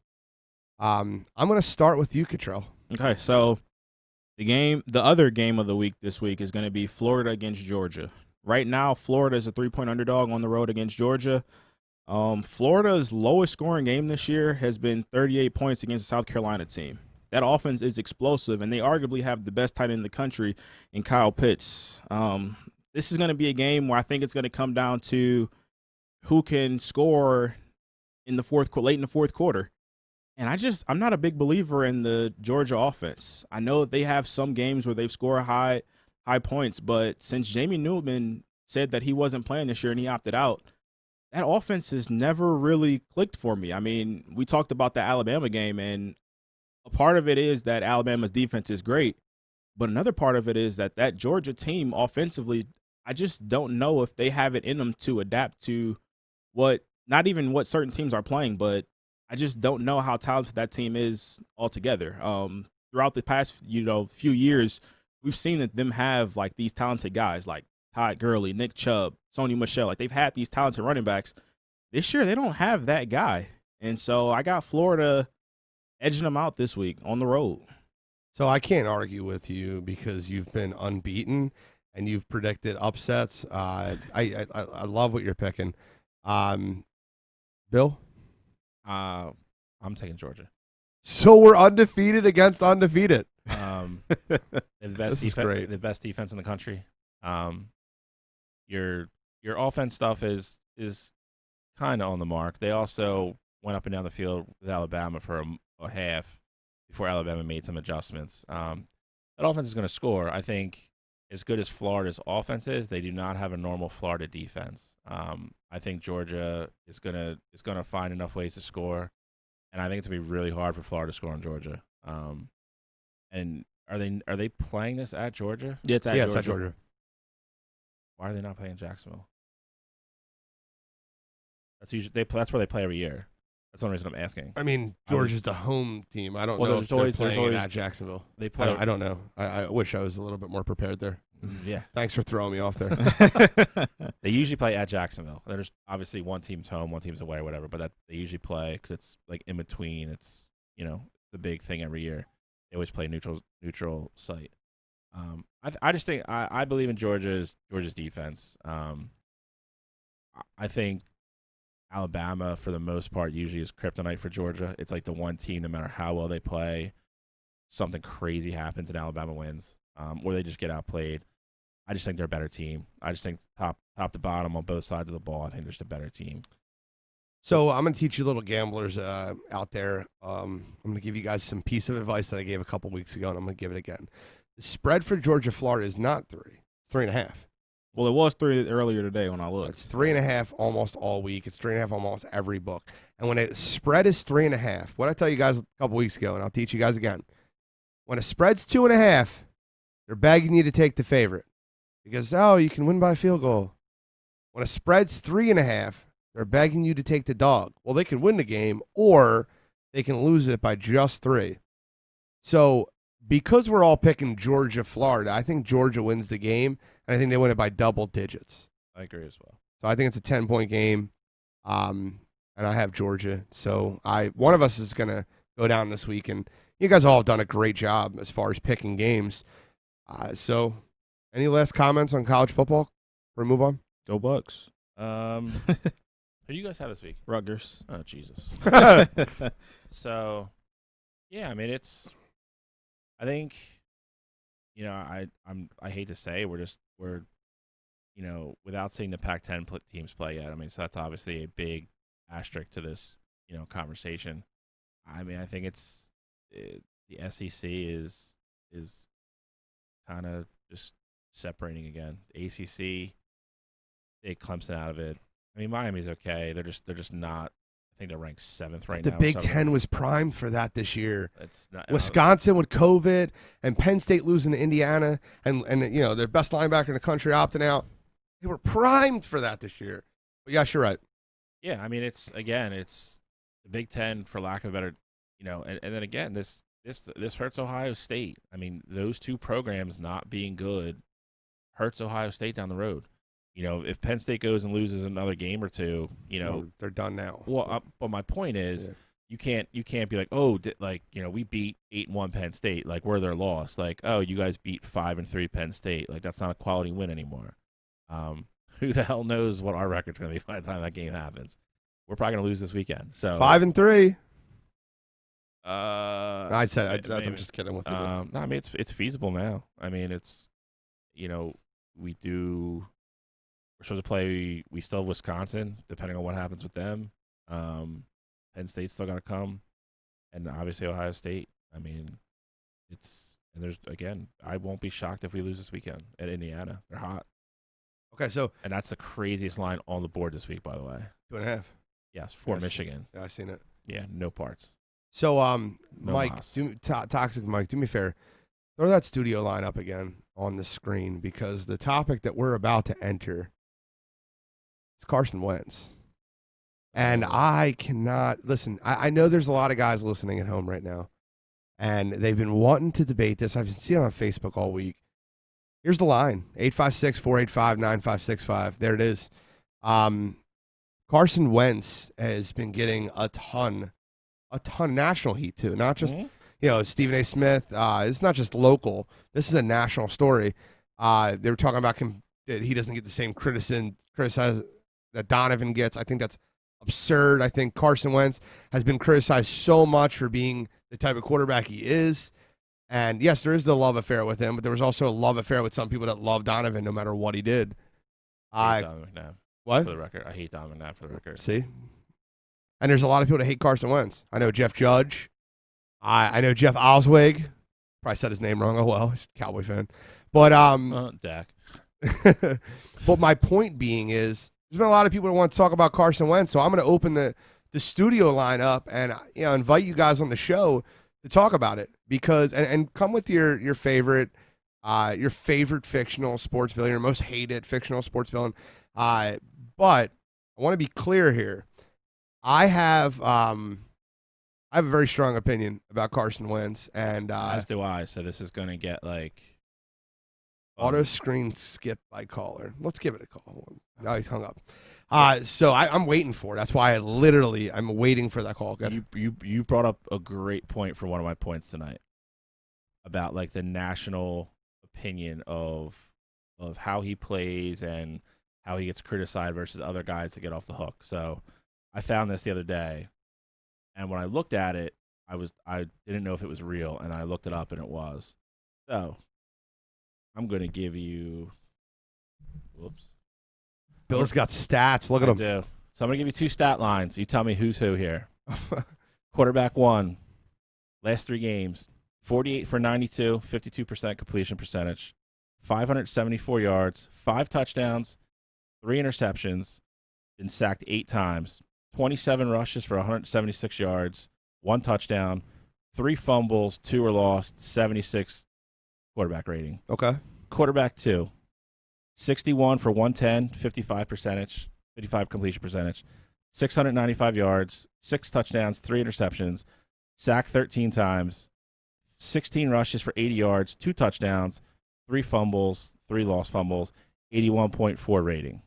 I'm going to start with you, Cottrell. Okay, so the other game of the week this week is going to be Florida against Georgia. Right now, Florida is a 3-point underdog on the road against Georgia. Florida's lowest scoring game this year has been 38 points against the South Carolina team. That offense is explosive, and they arguably have the best tight end in the country in Kyle Pitts. This is going to be a game where I think it's going to come down to who can score in the late in the fourth quarter. And I'm not a big believer in the Georgia offense. I know they have some games where they've scored high points, but since Jamie Newman said that he wasn't playing this year and he opted out, that offense has never really clicked for me. I mean, we talked about the Alabama game, and a part of it is that Alabama's defense is great, but another part of it is that Georgia team offensively, I just don't know if they have it in them to adapt to not even what certain teams are playing, but I just don't know how talented that team is altogether. Throughout the past, few years, we've seen that them have like these talented guys like Todd Gurley, Nick Chubb, Sony Michel. Like they've had these talented running backs. This year, they don't have that guy. And so I got Florida edging them out this week on the road. So I can't argue with you because you've been unbeaten and you've predicted upsets. I love what you're picking. Bill? I'm taking Georgia. So we're undefeated against undefeated. The best This is great. The best defense in the country. Your offense stuff is kind of on the mark. They also went up and down the field with Alabama for a half before Alabama made some adjustments. That offense is going to score. I think as good as Florida's offense is, they do not have a normal Florida defense. I think Georgia is gonna find enough ways to score, and I think it's gonna be really hard for Florida to score on Georgia. And are they playing this at Georgia? Yeah, it's at Georgia. Why are they not playing Jacksonville? That's where they play every year. That's the only reason I'm asking. I mean, Georgia's the home team. I don't know if they're playing at Jacksonville. They play. I don't know. I wish I was a little bit more prepared there. Yeah. Thanks for throwing me off there. They usually play at Jacksonville. There's obviously one team's home, one team's away, or whatever, but they usually play because it's like in between. It's, the big thing every year. They always play neutral site. I just think I believe in Georgia's defense. I think Alabama, for the most part, usually is kryptonite for Georgia. It's like the one team, no matter how well they play, something crazy happens and Alabama wins, or they just get outplayed. I just think they're a better team. I just think top to bottom on both sides of the ball, I think they're just a better team. So I'm going to teach you little gamblers out there. I'm going to give you guys some piece of advice that I gave a couple weeks ago, and I'm going to give it again. The spread for Georgia-Florida is not 3. It's 3.5. Well, it was 3 earlier today when I looked. It's 3.5 almost all week. It's 3.5 almost every book. And when a spread is 3.5, what I tell you guys a couple weeks ago, and I'll teach you guys again. When a spread's 2.5, they're begging you to take the favorite because, you can win by a field goal. When a spread's 3.5, they're begging you to take the dog. Well, they can win the game or they can lose it by just 3. So because we're all picking Georgia-Florida, I think Georgia wins the game, and I think they win it by double digits. I agree as well. So I think it's a 10-point game, and I have Georgia. So one of us is going to go down this week, and you guys all have done a great job as far as picking games. So any last comments on college football before we move on? Go Bucks. Who do you guys have this week? Rutgers. Oh, Jesus. So, yeah, I mean, I think, I hate to say we're, without seeing the Pac-10 teams play yet. I mean, so that's obviously a big asterisk to this, conversation. I mean, I think the SEC is kind of just separating again. The ACC, take Clemson out of it. I mean, Miami's okay. They're just not. I think they're ranked 7th right now. The Big Ten was primed for that this year. It's not, Wisconsin with COVID and Penn State losing to Indiana and their best linebacker in the country opting out. They were primed for that this year. But yes, you're right. Yeah, I mean, it's the Big Ten, for lack of a better, and then again, this hurts Ohio State. I mean, those two programs not being good hurts Ohio State down the road. If Penn State goes and loses another game or two, they're done now. Well, but my point is, you can't be like, oh, we beat 8-1 Penn State, like we're their loss. Like, oh, you guys beat 5-3 Penn State. Like, that's not a quality win anymore. Who the hell knows what our record's going to be by the time that game happens? We're probably going to lose this weekend. So 5-3. I'm just kidding with you. No, I mean it's feasible now. I mean it's, we're supposed to play. We still have Wisconsin, depending on what happens with them. Penn State's still got to come, and obviously Ohio State. I mean, I won't be shocked if we lose this weekend at Indiana. They're hot. Okay, and that's the craziest line on the board this week, by the way. 2.5. Yes, for Michigan. Yeah, I've seen it. Yeah, no parts. So, No Mike, Toxic Mike, do me a favor. Throw that studio line up again on the screen, because the topic that we're about to enter is Carson Wentz. And I cannot listen. I know there's a lot of guys listening at home right now, and they've been wanting to debate this. I've seen it on Facebook all week. Here's the line: 856-485-9565. There it is. Carson Wentz has been getting a ton of national heat too. Not just Stephen A. Smith. It's not just local. This is a national story. They were talking about him, that he doesn't get the same criticism that Donovan gets. I think that's absurd. I think Carson Wentz has been criticized so much for being the type of quarterback he is. And yes, there is the love affair with him, but there was also a love affair with some people that love Donovan no matter what he did. I hate Donovan McNabb. What? For the record, I hate Donovan McNabb, for the record. See? And there's a lot of people that hate Carson Wentz. I know Jeff Judge. I know Jeff Oswig. Probably said his name wrong. Oh, well, he's a Cowboy fan. But Dak. But my point being is, there's been a lot of people that want to talk about Carson Wentz, so I'm going to open the studio line up and invite you guys on the show to talk about it, because and come with your favorite fictional sports villain, your most hated fictional sports villain. But I want to be clear here. I have a very strong opinion about Carson Wentz, and as do I. So this is going to get like auto screen skip by caller. Let's give it a call. No, he hung up. So I'm waiting for it. That's why I'm waiting for that call. You brought up a great point for one of my points tonight about like the national opinion of how he plays and how he gets criticized versus other guys that get off the hook. So I found this the other day, and when I looked at it, I didn't know if it was real, and I looked it up, and it was. So I'm going to give you. Whoops. Bill's got stats. Look at him. Do. So I'm going to give you two stat lines. You tell me who's who here. Quarterback 1, last 3 games, 48 for 92, 52% completion percentage, 574 yards, 5 touchdowns, 3 interceptions, been sacked 8 times, 27 rushes for 176 yards, 1 touchdown, 3 fumbles, 2 were lost, 76 quarterback rating. Okay. Quarterback 2. 61 for 110, 55 completion percentage, 695 yards, 6 touchdowns, 3 interceptions, sacked 13 times, 16 rushes for 80 yards, 2 touchdowns, 3 fumbles, 3 lost fumbles, 81.4 rating.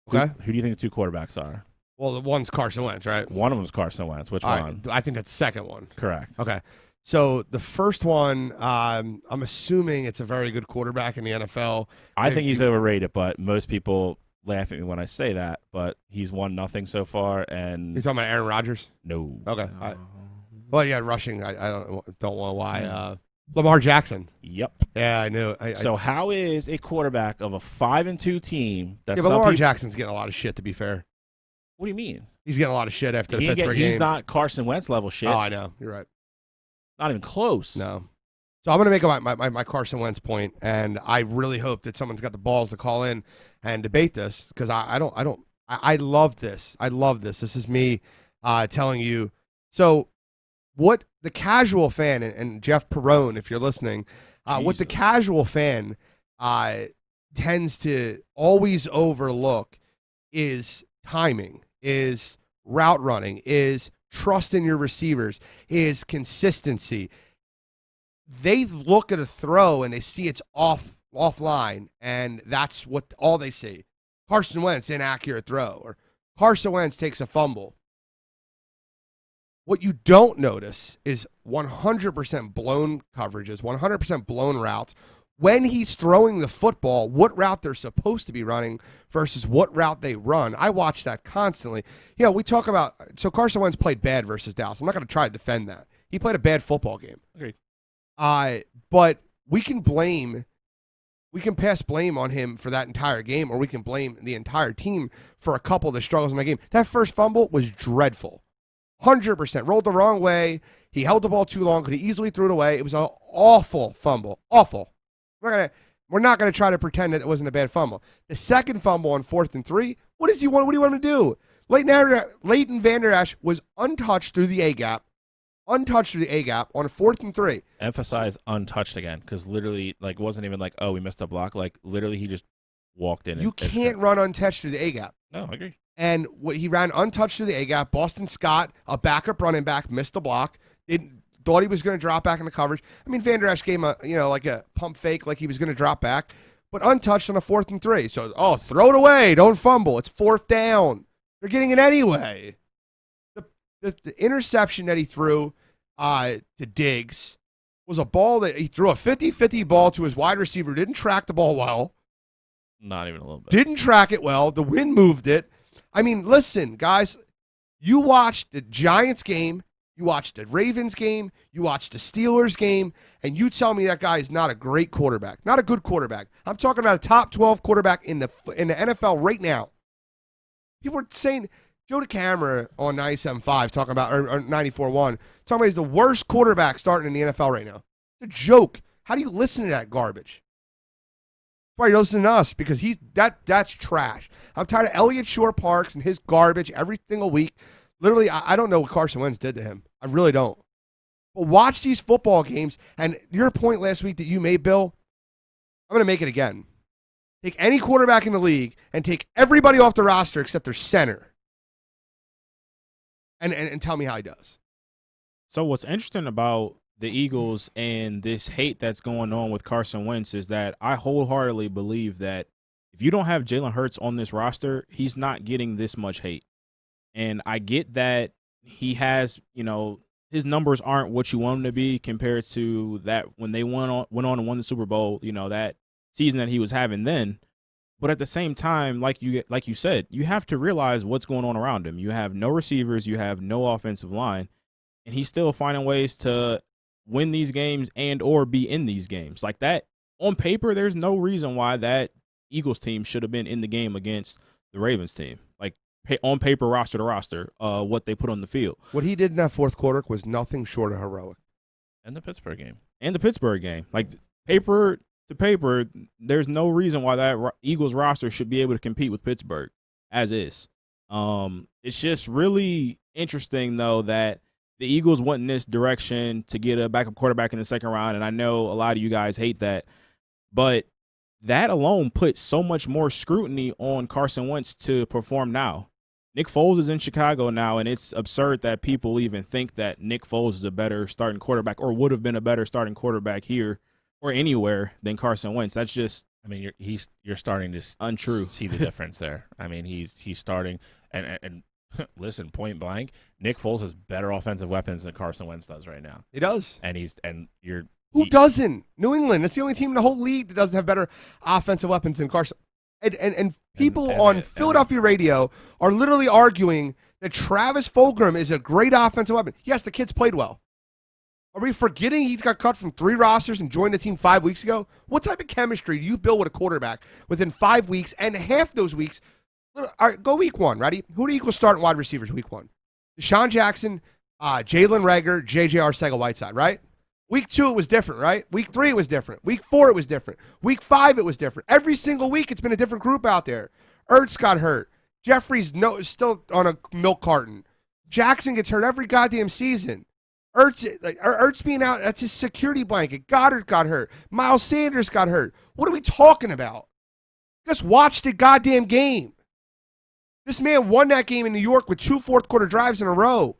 Okay. Who do you think the 2 quarterbacks are? Well, the one's Carson Wentz, right? One of them is Carson Wentz. Which one? Right. I think that's the second one. Correct. Okay. So the first one, I'm assuming it's a very good quarterback in the NFL. I think he's overrated, but most people laugh at me when I say that, but he's 1-0 so far. And You're talking about Aaron Rodgers? No. Okay. Well, yeah, rushing. I don't know why. Lamar Jackson. Yep. Yeah, I knew. So how is a quarterback of a 5-2 team that? Yeah, but Lamar Jackson's getting a lot of shit. To be fair. What do you mean? He's getting a lot of shit after the Pittsburgh game. He's not Carson Wentz level shit. Oh, I know. You're right. Not even close. No. So I'm going to make my Carson Wentz point, and I really hope that someone's got the balls to call in and debate this, because I love this. I love this. This is me telling you. So what the casual fan, and Jeff Perrone, if you're listening, what the casual fan tends to always overlook is timing, is route running, is trust in your receivers, is consistency. They look at a throw and they see it's offline, and that's what all they see. Carson Wentz, inaccurate throw, or Carson Wentz takes a fumble. What you don't notice is 100% blown coverages, 100% blown routes. When he's throwing the football, what route they're supposed to be running versus what route they run. I watch that constantly. You know, we talk about, so Carson Wentz played bad versus Dallas. I'm not going to try to defend that. He played a bad football game. Agreed. But we can pass blame on him for that entire game, or we can blame the entire team for a couple of the struggles in that game. That first fumble was dreadful. 100%. Rolled the wrong way. He held the ball too long. Could have easily threw it away. It was an awful fumble. Awful. We're not gonna try to pretend that it wasn't a bad fumble. The second fumble on 4th and 3, what do you want him to do? Leighton Vander Esch was untouched through the A-gap. On 4th and 3. Emphasize untouched again, because literally, like, it wasn't even like, oh, we missed a block. Like, literally, he just walked in. You can't run untouched through the A-gap. No, I agree. And he ran untouched through the A-gap. Boston Scott, a backup running back, missed the block. Thought he was going to drop back in the coverage. I mean, Vander Esch gave him like a pump fake, like he was going to drop back, but untouched on a 4th and 3. So, throw it away. Don't fumble. It's 4th down. They're getting it anyway. The interception that he threw to Diggs was a ball that he threw a 50-50 ball to his wide receiver. Didn't track the ball well. Not even a little bit. Didn't track it well. The wind moved it. I mean, listen, guys, you watched the Giants game, you watched the Ravens game, you watched the Steelers game, and you tell me that guy is not a great quarterback, not a good quarterback. I'm talking about a top 12 quarterback in the NFL right now. People are saying Joe DeCamera on 97.5 talking about, or 94.1, talking about he's the worst quarterback starting in the NFL right now. It's a joke. How do you listen to that garbage? Why you listen to us? Because that's trash. I'm tired of Elliott Shore-Parks and his garbage every single week. Literally, I don't know what Carson Wentz did to him. I really don't. But watch these football games, and your point last week that you made, Bill, I'm going to make it again. Take any quarterback in the league and take everybody off the roster except their center. And tell me how he does. So what's interesting about the Eagles and this hate that's going on with Carson Wentz is that I wholeheartedly believe that if you don't have Jalen Hurts on this roster, he's not getting this much hate. And I get that he has, his numbers aren't what you want them to be compared to that when they went on and won the Super Bowl, that season that he was having then. But at the same time, like you said, you have to realize what's going on around him. You have no receivers, you have no offensive line, and he's still finding ways to win these games and or be in these games. Like that, on paper, there's no reason why that Eagles team should have been in the game against the Ravens team. Like on paper, roster to roster, what they put on the field. What he did in that fourth quarter was nothing short of heroic. And the Pittsburgh game. Like paper to paper, there's no reason why that Eagles roster should be able to compete with Pittsburgh as is. It's just really interesting, though, that the Eagles went in this direction to get a backup quarterback in the second round, and I know a lot of you guys hate that, but that alone puts so much more scrutiny on Carson Wentz to perform now. Nick Foles is in Chicago now, and it's absurd that people even think that Nick Foles is a better starting quarterback or would have been a better starting quarterback here or anywhere than Carson Wentz. That's just, you're starting to untrue. See the difference there. I mean, he's starting and listen, point blank, Nick Foles has better offensive weapons than Carson Wentz does right now. He does. Who doesn't? New England. That's the only team in the whole league that doesn't have better offensive weapons than Carson. And people on Philadelphia radio are literally arguing that Travis Fulgham is a great offensive weapon. Yes, the kid's played well. Are we forgetting he got cut from 3 rosters and joined the team 5 weeks ago? What type of chemistry do you build with a quarterback within 5 weeks, and half those weeks? All right, go week 1, ready? Who do you equal starting wide receivers week 1? Deshaun Jackson, Jalen Reagor, J.J. Arcega-Whiteside, right? Week 2, it was different, right? Week 3, it was different. Week 4, it was different. Week 5, it was different. Every single week, it's been a different group out there. Ertz got hurt. Jeffrey's still on a milk carton. Jackson gets hurt every goddamn season. Ertz being out, that's his security blanket. Goddard got hurt. Miles Sanders got hurt. What are we talking about? Just watch the goddamn game. This man won that game in New York with 2 fourth-quarter drives in a row.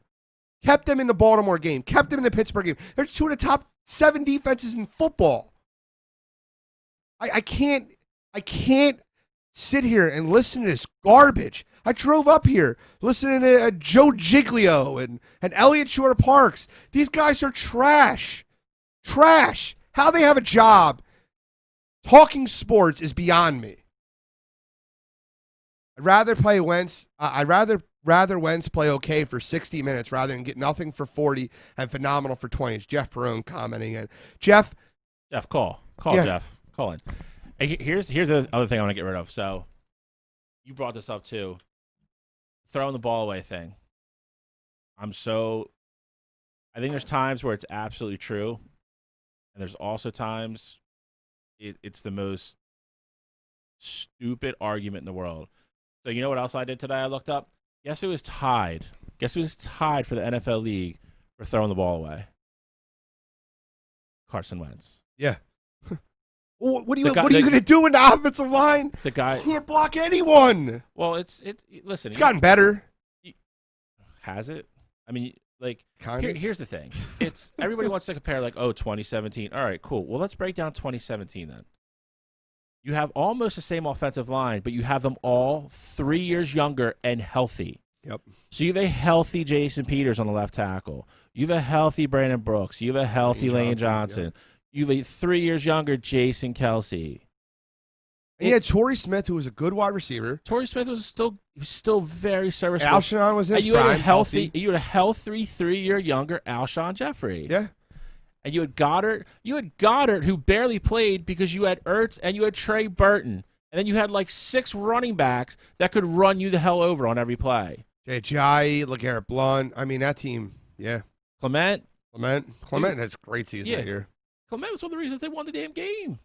Kept them in the Baltimore game. Kept them in the Pittsburgh game. They're 2 of the top 7 defenses in football. I can't sit here and listen to this garbage. I drove up here listening to Joe Giglio and Elliott Shorter-Parks. These guys are trash. Trash. How they have a job talking sports is beyond me. I'd rather play Wentz. I'd rather Wentz play okay for 60 minutes rather than get nothing for 40 and phenomenal for 20. It's Jeff Perone commenting. And Jeff, call yeah. Jeff. Call in. Hey, here's the other thing I want to get rid of. So you brought this up too. Throwing the ball away thing. I think there's times where it's absolutely true, and there's also times it's the most stupid argument in the world. So you know what else I did today? I looked up. Guess it was tied. Guess it was tied for the NFL league for throwing the ball away. Carson Wentz. Yeah. What are you going to do in the offensive line? The guy can't block anyone. Well, listen. It's gotten better. Has it? I mean, like, here's the thing. It's everybody wants to compare, like, 2017. All right, cool. Well, let's break down 2017 then. You have almost the same offensive line, but you have them all 3 years younger and healthy. Yep. So you have a healthy Jason Peters on the left tackle. You have a healthy Brandon Brooks. You have a healthy Lane Johnson. Yep. You have a 3 years younger Jason Kelsey. And you had Torrey Smith, who was a good wide receiver. Torrey Smith was still very serviceable. Alshon was in his prime. You had a healthy 3 year younger Alshon Jeffrey. Yeah. And you had Goddard. Who barely played because you had Ertz and you had Trey Burton. And then you had like 6 running backs that could run you the hell over on every play. Jai, LeGarrette Blount. I mean, that team, yeah. Clement had a great season that year. Clement was one of the reasons they won the damn game.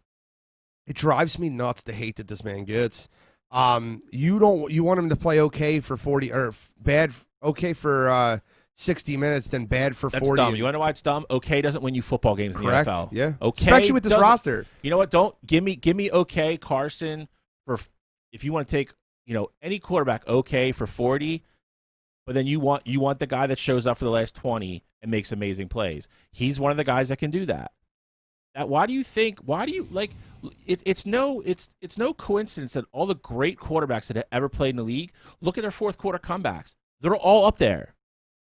It drives me nuts the hate that this man gets. You want him to play okay for 40 or bad okay for 60 minutes, then bad for 40. That's dumb. You know why it's dumb? Okay doesn't win you football games in the NFL. Yeah. Okay, especially with this roster. You know what? Don't give me okay Carson for if you want to take any quarterback okay for 40. But then you want the guy that shows up for the last 20 and makes amazing plays. He's one of the guys that can do that. Why do you like? It's no coincidence that all the great quarterbacks that have ever played in the league, look at their fourth quarter comebacks. They're all up there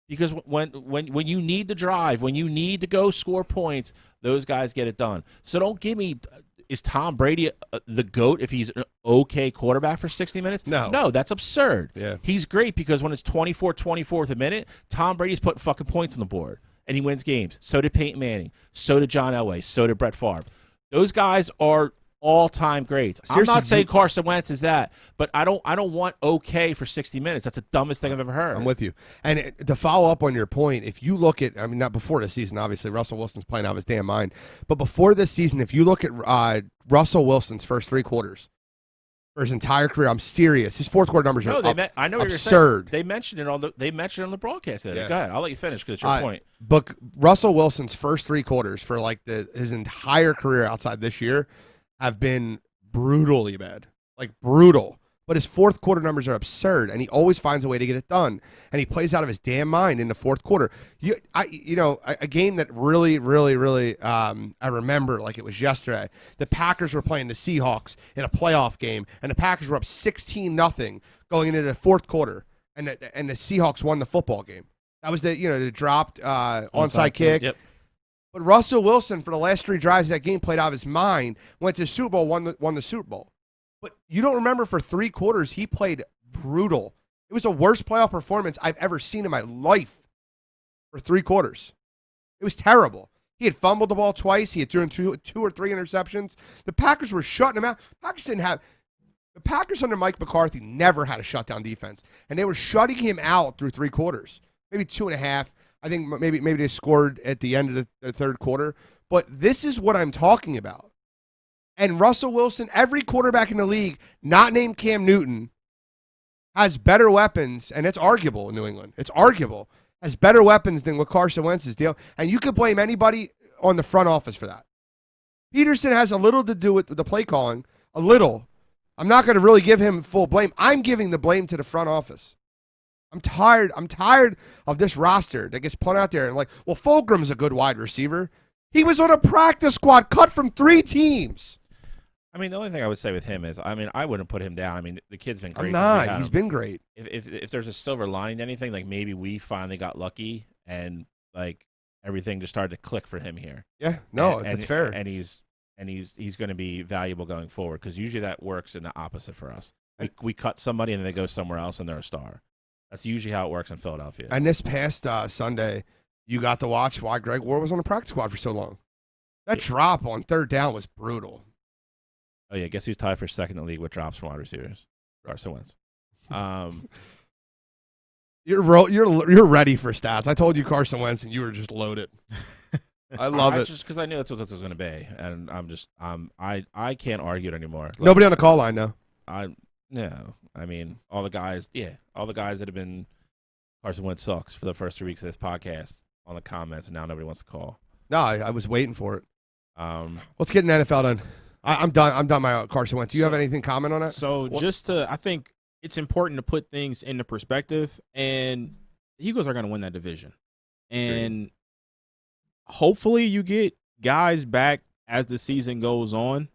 because when you need to drive, when you need to go score points, those guys get it done. So don't give me. Is Tom Brady the GOAT if he's an okay quarterback for 60 minutes? No, that's absurd. Yeah. He's great because when it's 24-24 with a minute, Tom Brady's putting fucking points on the board, and he wins games. So did Peyton Manning. So did John Elway. So did Brett Favre. Those guys are all-time greats. Seriously, I'm not saying Carson Wentz is that, but I don't want okay for 60 minutes. That's the dumbest thing I've ever heard. I'm with you. And to follow up on your point, if you look at, not before this season, obviously, Russell Wilson's playing out of his damn mind, but before this season, if you look at Russell Wilson's first 3 quarters for his entire career, I'm serious. His fourth quarter numbers are I know what absurd. You're saying. They mentioned it on the broadcast today. Yeah. Go ahead. I'll let you finish because it's your point. But Russell Wilson's first 3 quarters for his entire career outside this year have been brutally bad, like brutal. But his fourth quarter numbers are absurd, and he always finds a way to get it done. And he plays out of his damn mind in the fourth quarter. A game that really, really, really, I remember like it was yesterday. The Packers were playing the Seahawks in a playoff game, and the Packers were up 16-0 going into the fourth quarter, and the Seahawks won the football game. That was the dropped onside kick. Yep. But Russell Wilson, for the last 3 drives of that game, played out of his mind, went to the Super Bowl, won the Super Bowl. But you don't remember for 3 quarters, he played brutal. It was the worst playoff performance I've ever seen in my life for 3 quarters. It was terrible. He had fumbled the ball twice. He had thrown two or three interceptions. The Packers were shutting him out. The Packers under Mike McCarthy never had a shutdown defense, and they were shutting him out through 3 quarters, maybe 2.5. I think maybe they scored at the end of the third quarter. But this is what I'm talking about. And Russell Wilson, every quarterback in the league, not named Cam Newton, has better weapons, and it's arguable in New England. It's arguable. Has better weapons than what Carson Wentz is dealing. And you could blame anybody on the front office for that. Peterson has a little to do with the play calling, a little. I'm not going to really give him full blame. I'm giving the blame to the front office. I'm tired of this roster that gets put out there and like, well, Fulgrim's a good wide receiver. He was on a practice squad cut from 3 teams. I mean, the only thing I would say with him is, I mean, I wouldn't put him down. I mean, the kid's been great. I'm not. He's been great. If there's a silver lining to anything, like maybe we finally got lucky and like everything just started to click for him here. Yeah, no, that's fair. And he's going to be valuable going forward because usually that works in the opposite for us. We cut somebody and then they go somewhere else and they're a star. That's usually how it works in Philadelphia. And this past Sunday, you got to watch why Greg Ward was on the practice squad for so long. That drop on 3rd down was brutal. Oh, yeah. Guess who's tied for second in the league with drops from wide receivers? Carson Wentz. You're ready for stats. I told you Carson Wentz, and you were just loaded. I love it. Just because I knew that's what this was going to be, and I can't argue it anymore. Like, nobody on the call line, no. No. I mean, all the guys that have been Carson Wentz sucks for the first 3 weeks of this podcast on the comments, and now nobody wants to call. No, I was waiting for it. Let's get an NFL done. I'm done. I'm done my Carson Wentz. Do you have anything to comment on that? So I think it's important to put things into perspective, and the Eagles are going to win that division. And hopefully you get guys back as the season goes on,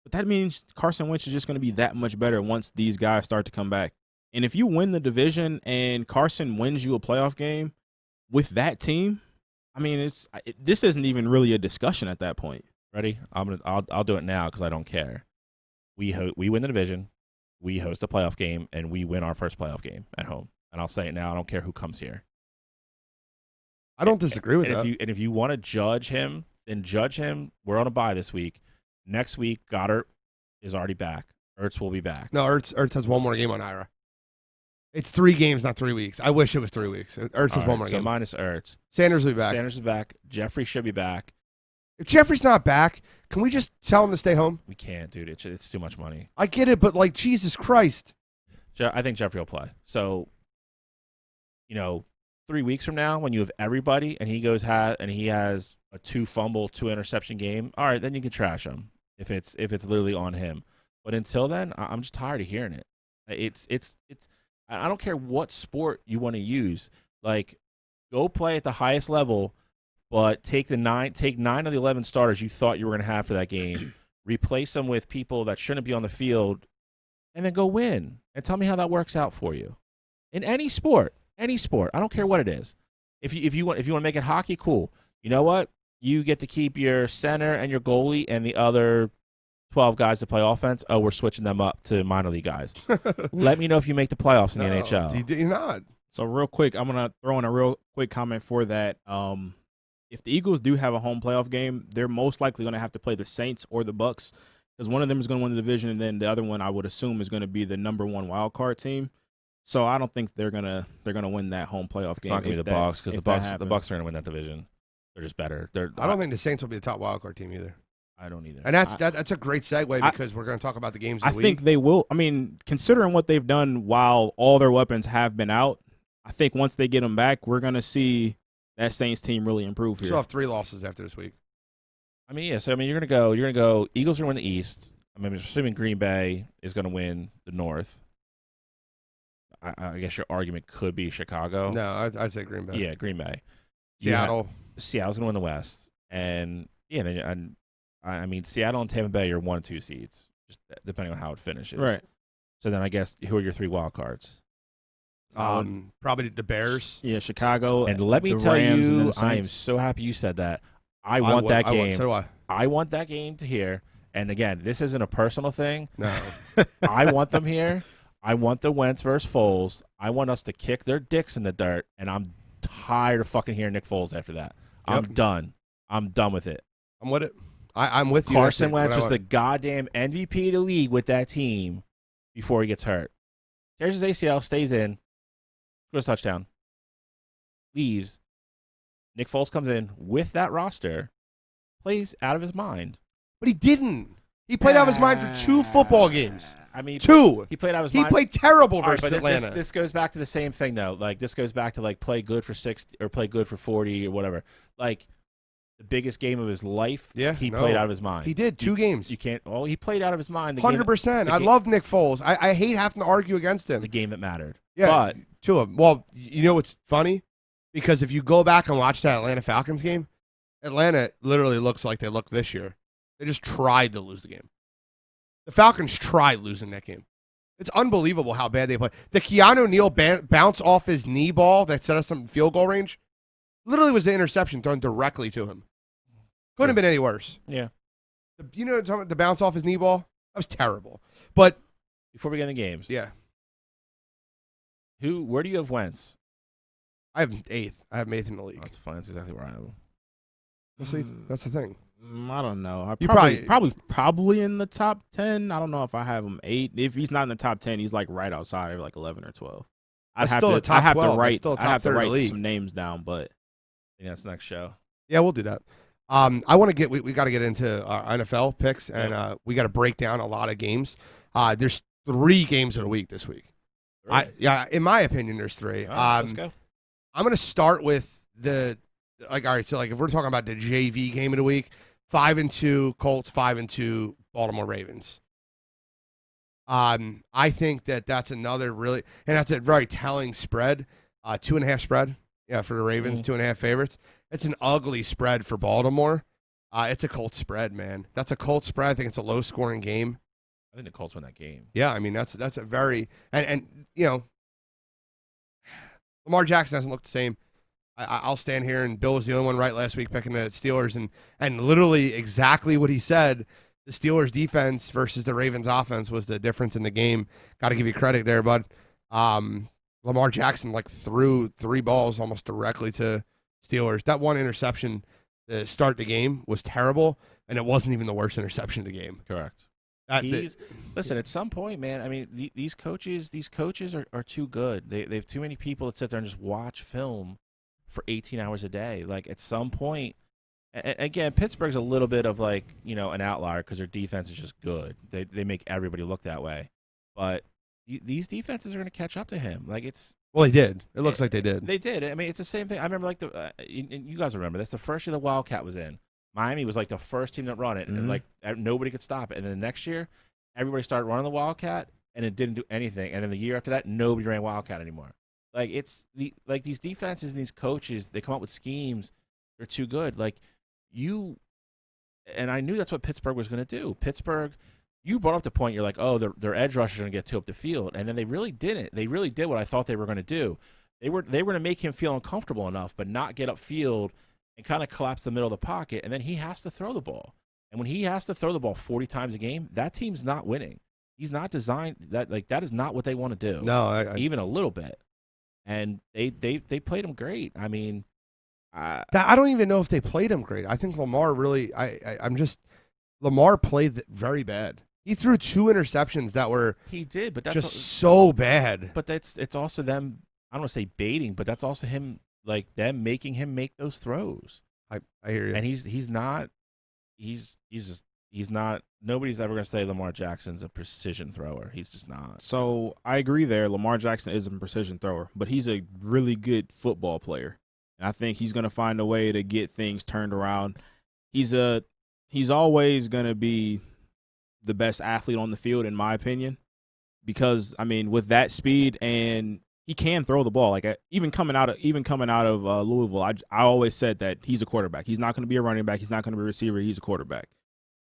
but that means Carson Wentz is just going to be that much better once these guys start to come back. And if you win the division and Carson wins you a playoff game with that team, I mean, this isn't even really a discussion at that point. Ready? I'll do it now because I don't care. We win the division, we host a playoff game, and we win our first playoff game at home. And I'll say it now. I don't care who comes here. I don't disagree with that. If you want to judge him, then judge him. We're on a bye this week. Next week, Goddard is already back. Ertz will be back. No, Ertz has one more game on IRA. It's 3 games, not 3 weeks. I wish it was 3 weeks. Ertz has one more game. So minus Ertz. Sanders will be back. Sanders is back. Jeffrey should be back. If Jeffrey's not back, can we just tell him to stay home? We can't, dude. It's too much money. I get it, but like, Jesus Christ. I think Jeffrey will play. So, 3 weeks from now, when you have everybody and he has a 2 fumble, 2 interception game, all right, then you can trash him if it's literally on him. But until then, I'm just tired of hearing it. It's I don't care what sport you want to use. Like, go play at the highest level, but take 9 of the 11 starters you thought you were going to have for that game, replace them with people that shouldn't be on the field, and then go win. And tell me how that works out for you. In any sport, I don't care what it is. If you want to make it hockey, cool. You know what? You get to keep your center and your goalie and the other 12 guys that play offense. Oh, we're switching them up to minor league guys. Let me know if you make the playoffs in the NHL. You're not. So real quick, I'm going to throw in a real quick comment for that. If the Eagles do have a home playoff game, they're most likely going to have to play the Saints or the Bucks because one of them is going to win the division, and then the other one I would assume is going to be the number 1 wild card team. So I don't think they're gonna win that home playoff game. It's not going to be the Bucks because the Bucks are going to win that division. They're just better. I don't think the Saints will be the top wild card team either. I don't either. And that's a great segue because we're going to talk about the games of the week. I think they will. I mean, considering what they've done while all their weapons have been out, I think once they get them back, we're going to see that Saints team really improve here. Still have 3 losses after this week. I mean, yeah. So I mean, you're going to go. Eagles are going to win the East. I mean, assuming Green Bay is going to win the North. I guess your argument could be Chicago. No, I'd say Green Bay. Yeah, Green Bay. Seattle. Seattle's going to win the West. And, yeah, I mean, Seattle and Tampa Bay are 1 and 2 seeds, just depending on how it finishes. Right. So then I guess who are your 3 wild cards? Probably the Bears. Yeah, Chicago. And let me tell Rams you, I am so happy you said that. I want that game. So do I. I want that game to hear. And again, this isn't a personal thing. No. I want them here. I want the Wentz versus Foles. I want us to kick their dicks in the dirt, and I'm tired of fucking hearing Nick Foles after that. I'm done. I'm done with it. I'm with it. I'm with you. Carson Wentz was the goddamn MVP of the league with that team before he gets hurt. Tears his ACL, stays in, scores a touchdown, leaves. Nick Foles comes in with that roster, plays out of his mind. But he didn't. He played out of his mind for 2 football games. I mean, 2. He played out of his mind. He played terrible versus but Atlanta. This goes back to the same thing, though. Like, this goes back to, like, play good for 60 or play good for 40 or whatever. Like, the biggest game of his life, he played out of his mind. He did 2 games. You can't. Oh, he played out of his mind. 100%. I love Nick Foles. I hate having to argue against him. The game that mattered. Yeah, but 2 of them. Well, you know what's funny? Because if you go back and watch that Atlanta Falcons game, Atlanta literally looks like they look this year. They just tried to lose the game. The Falcons tried losing that game. It's unbelievable how bad they play. The Keanu Neal bounce off his knee ball that set us in field goal range literally was the interception thrown directly to him. Couldn't have been any worse. Yeah. You know the bounce off his knee ball? That was terrible. But before we get in the games. Yeah. Where do you have Wentz? I have 8th. I have 8th in the league. That's fine. That's exactly where I have him. See, that's the thing. I don't know. You probably in the top 10. I don't know if I have him 8. If he's not in the top 10, he's like right outside of like 11 or 12. I'd have to write some names down, but yeah, that's next show. Yeah, we'll do that. I want to get we got to get into our NFL picks, and we got to break down a lot of games. There's 3 games of the week this week. In my opinion, there's 3. Let's go. I'm going to start with all right, so if we're talking about the JV game of the week, 5-2 Colts, 5-2 Baltimore Ravens. I think that's another really, and that's a very telling spread, 2.5 spread. Yeah, for the Ravens, 2.5 favorites. It's an ugly spread for Baltimore. It's a Colts spread, man. That's a Colts spread. I think it's a low-scoring game. I think the Colts win that game. Yeah, I mean that's a very and you know, Lamar Jackson doesn't look the same. I'll stand here, and Bill was the only one right last week picking the Steelers, and literally exactly what he said. The Steelers' defense versus the Ravens' offense was the difference in the game. Got to give you credit there, bud. Lamar Jackson threw 3 balls almost directly to Steelers. That one interception to start the game was terrible, and it wasn't even the worst interception of the game. Correct. Listen, at some point, man, I mean, these coaches are too good. They have too many people that sit there and just watch film for 18 hours a day. Like, at some point, and again, Pittsburgh's a little bit of an outlier because their defense is just good. They make everybody look that way. But these defenses are going to catch up to him. Well, they did. It looks like they did. They did. I mean, it's the same thing. I remember and you guys remember this. The first year the Wildcat was in, Miami was the first team that run it, and nobody could stop it. And then the next year, everybody started running the Wildcat, and it didn't do anything. And then the year after that, nobody ran Wildcat anymore. These defenses and these coaches, they come up with schemes. They're too good. And I knew that's what Pittsburgh was going to do. Pittsburgh, you brought up the point. You're like, oh, their edge rushers are going to get 2 up the field, and then they really didn't. They really did what I thought they were going to do. They were going to make him feel uncomfortable enough, but not get upfield and kind of collapse the middle of the pocket, and then he has to throw the ball. And when he has to throw the ball 40 times a game, that team's not winning. He's not designed that. That is not what they want to do. No, even a little bit. And they played him great. I mean, I don't even know if they played him great. I think Lamar really. Lamar played very bad. He threw 2 interceptions that were. He did, but that's just so bad. But it's also them. I don't want to say baiting, but that's also him, them making him make those throws. I hear you. And he's not. He's not. Nobody's ever going to say Lamar Jackson's a precision thrower. He's just not. So I agree there. Lamar Jackson is a precision thrower, but he's a really good football player. And I think he's going to find a way to get things turned around. He's always going to be the best athlete on the field, in my opinion, because, I mean, with that speed, and he can throw the ball. Even coming out of Louisville, I always said that he's a quarterback. He's not going to be a running back. He's not going to be a receiver. He's a quarterback.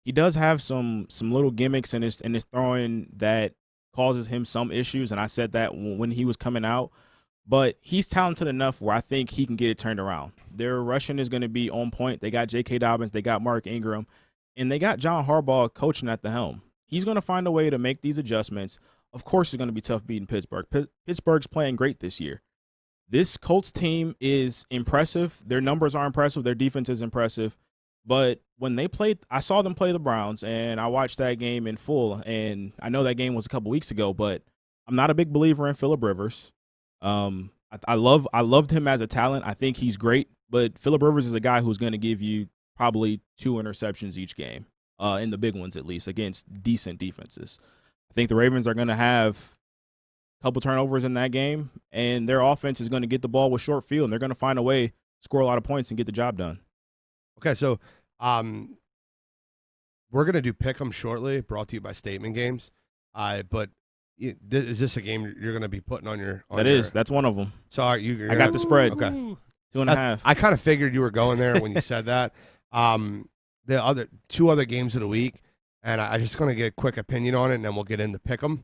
He does have some little gimmicks in his throwing that causes him some issues, and I said that when he was coming out. But he's talented enough where I think he can get it turned around. Their rushing is going to be on point. They got J.K. Dobbins. They got Mark Ingram. and they got John Harbaugh coaching at the helm. He's going to find a way to make these adjustments. Of course, it's going to be tough beating Pittsburgh. Pittsburgh's playing great this year. This Colts team is impressive. Their numbers are impressive. Their defense is impressive. But when they played, I saw them play the Browns, and I watched that game in full. And I know that game was a couple weeks ago, but I'm not a big believer in Phillip Rivers. I loved him as a talent. I think he's great. But Phillip Rivers is a guy who's going to give you probably 2 interceptions each game, in the big ones at least, against decent defenses. I think the Ravens are going to have a couple turnovers in that game, and their offense is going to get the ball with short field, and they're going to find a way to score a lot of points and get the job done. Okay, so we're going to do Pick'em shortly, brought to you by Statement Games. But is this a game you're going to be putting on your That's one of them. So I got the spread. Okay. 2.5. I kind of figured you were going there when you said that. The other 2 other games of the week, and I just going to get a quick opinion on it, and then we'll get into Pick'em.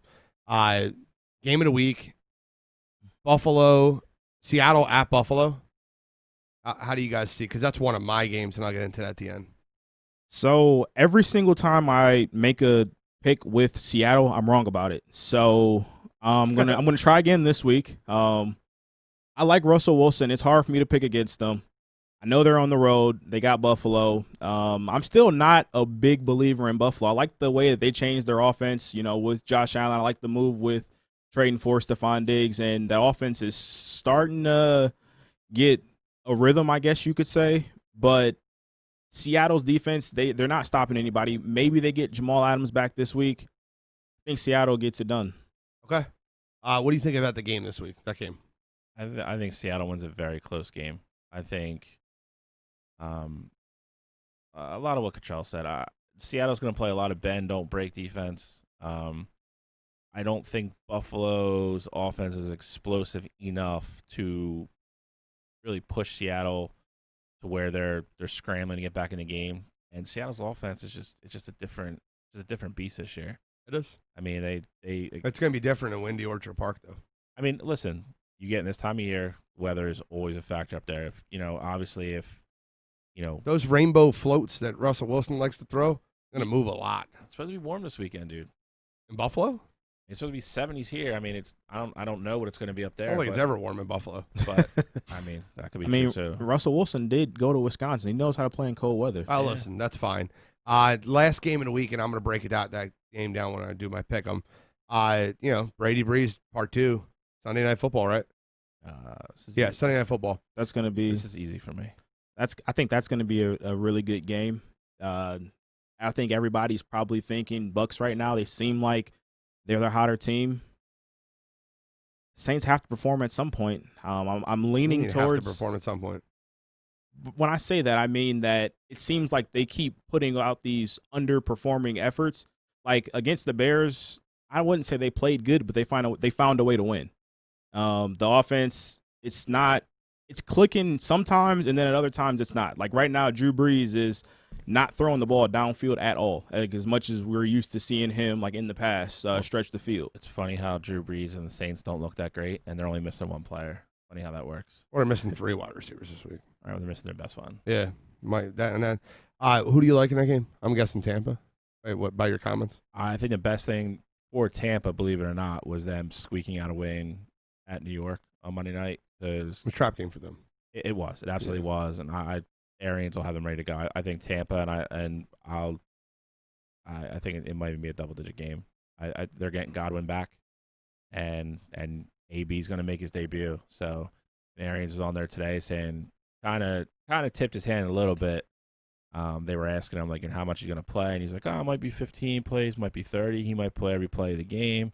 Game of the week, Seattle at Buffalo. How do you guys see? Because that's one of my games, and I'll get into that at the end. So every single time I make a pick with Seattle, I'm wrong about it. So I'm gonna try again this week. I like Russell Wilson. It's hard for me to pick against them. I know they're on the road. They got Buffalo. I'm still not a big believer in Buffalo. I like the way that they changed their offense, with Josh Allen. I like the move with trading for Stephon Diggs, and that offense is starting to get a rhythm, I guess you could say. But Seattle's defense, they're not stopping anybody. Maybe they get Jamal Adams back this week. I think Seattle gets it done. Okay. What do you think about the game this week, that game? I think Seattle wins a very close game. I think a lot of what Cottrell said. Seattle's going to play a lot of bend, don't break defense. I don't think Buffalo's offense is explosive enough to really push Seattle to where they're scrambling to get back in the game. And Seattle's offense is just a different beast this year. It is. I mean, it's going to be different in Windy Orchard Park, though. I mean, listen, you get in this time of year, weather is always a factor up there. Obviously, those rainbow floats that Russell Wilson likes to throw, going to move a lot. It's supposed to be warm this weekend, dude. In Buffalo? It's supposed to be 70s here. I mean, I don't know what it's going to be up there. I don't think it's ever warm in Buffalo. But I mean, that could be true too. Russell Wilson did go to Wisconsin. He knows how to play in cold weather. Oh, yeah. Listen, that's fine. Last game of the week, and I'm going to break that game down when I do my pick 'em. Brady Breeze Part 2, Sunday Night Football, right? Sunday Night Football. That's going to be. This is easy for me. I think that's going to be a really good game. I think everybody's probably thinking Bucks right now. They seem like they're the hotter team. Saints have to perform at some point. I'm leaning towards have to perform at some point. When I say that, I mean that it seems like they keep putting out these underperforming efforts. Like against the Bears, I wouldn't say they played good, but they found a way to win. The offense, it's clicking sometimes, and then at other times it's not. Like right now, Drew Brees is not throwing the ball downfield at all, like as much as we're used to seeing him like in the past stretch the field. It's funny how Drew Brees and the Saints don't look that great, and they're only missing one player. Funny how that works. Or they're missing 3 wide receivers this week. Or they're missing their best one. Yeah, who do you like in that game? I'm guessing Tampa. By your comments? I think the best thing for Tampa, believe it or not, was them squeaking out a win at New York on Monday night. It was a trap game for them. It was. It absolutely was. And Arians will have them ready to go. I think Tampa I think it might even be a double-digit game. They're getting Godwin back, and AB's going to make his debut. So Arians was on there today saying kind of tipped his hand a little bit. They were asking him like, how much he's going to play, and he's like, it might be 15 plays, might be 30. He might play every play of the game.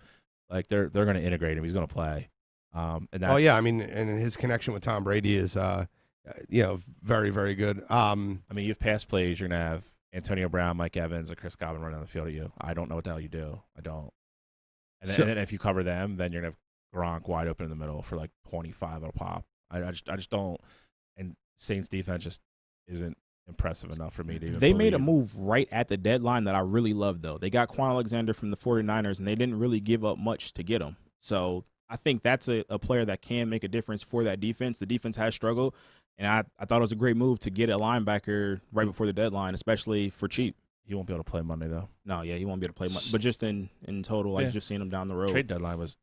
Like they're going to integrate him. He's going to play. And his connection with Tom Brady is very, very good. You have pass plays. You're going to have Antonio Brown, Mike Evans, or Chris Godwin running on the field at you. I don't know what the hell you do. I don't. And then if you cover them, then you're going to have Gronk wide open in the middle for like 25 at a pop. I just don't. And Saints defense just isn't impressive enough for me to even They made a move right at the deadline that I really love, though. They got Quan Alexander from the 49ers, and they didn't really give up much to get him. So I think that's a player that can make a difference for that defense. The defense has struggled, and I thought it was a great move to get a linebacker right before the deadline, especially for cheap. He won't be able to play Monday, though. No, yeah, he won't be able to play much. But just in total, like just seeing him down the road. Trade deadline was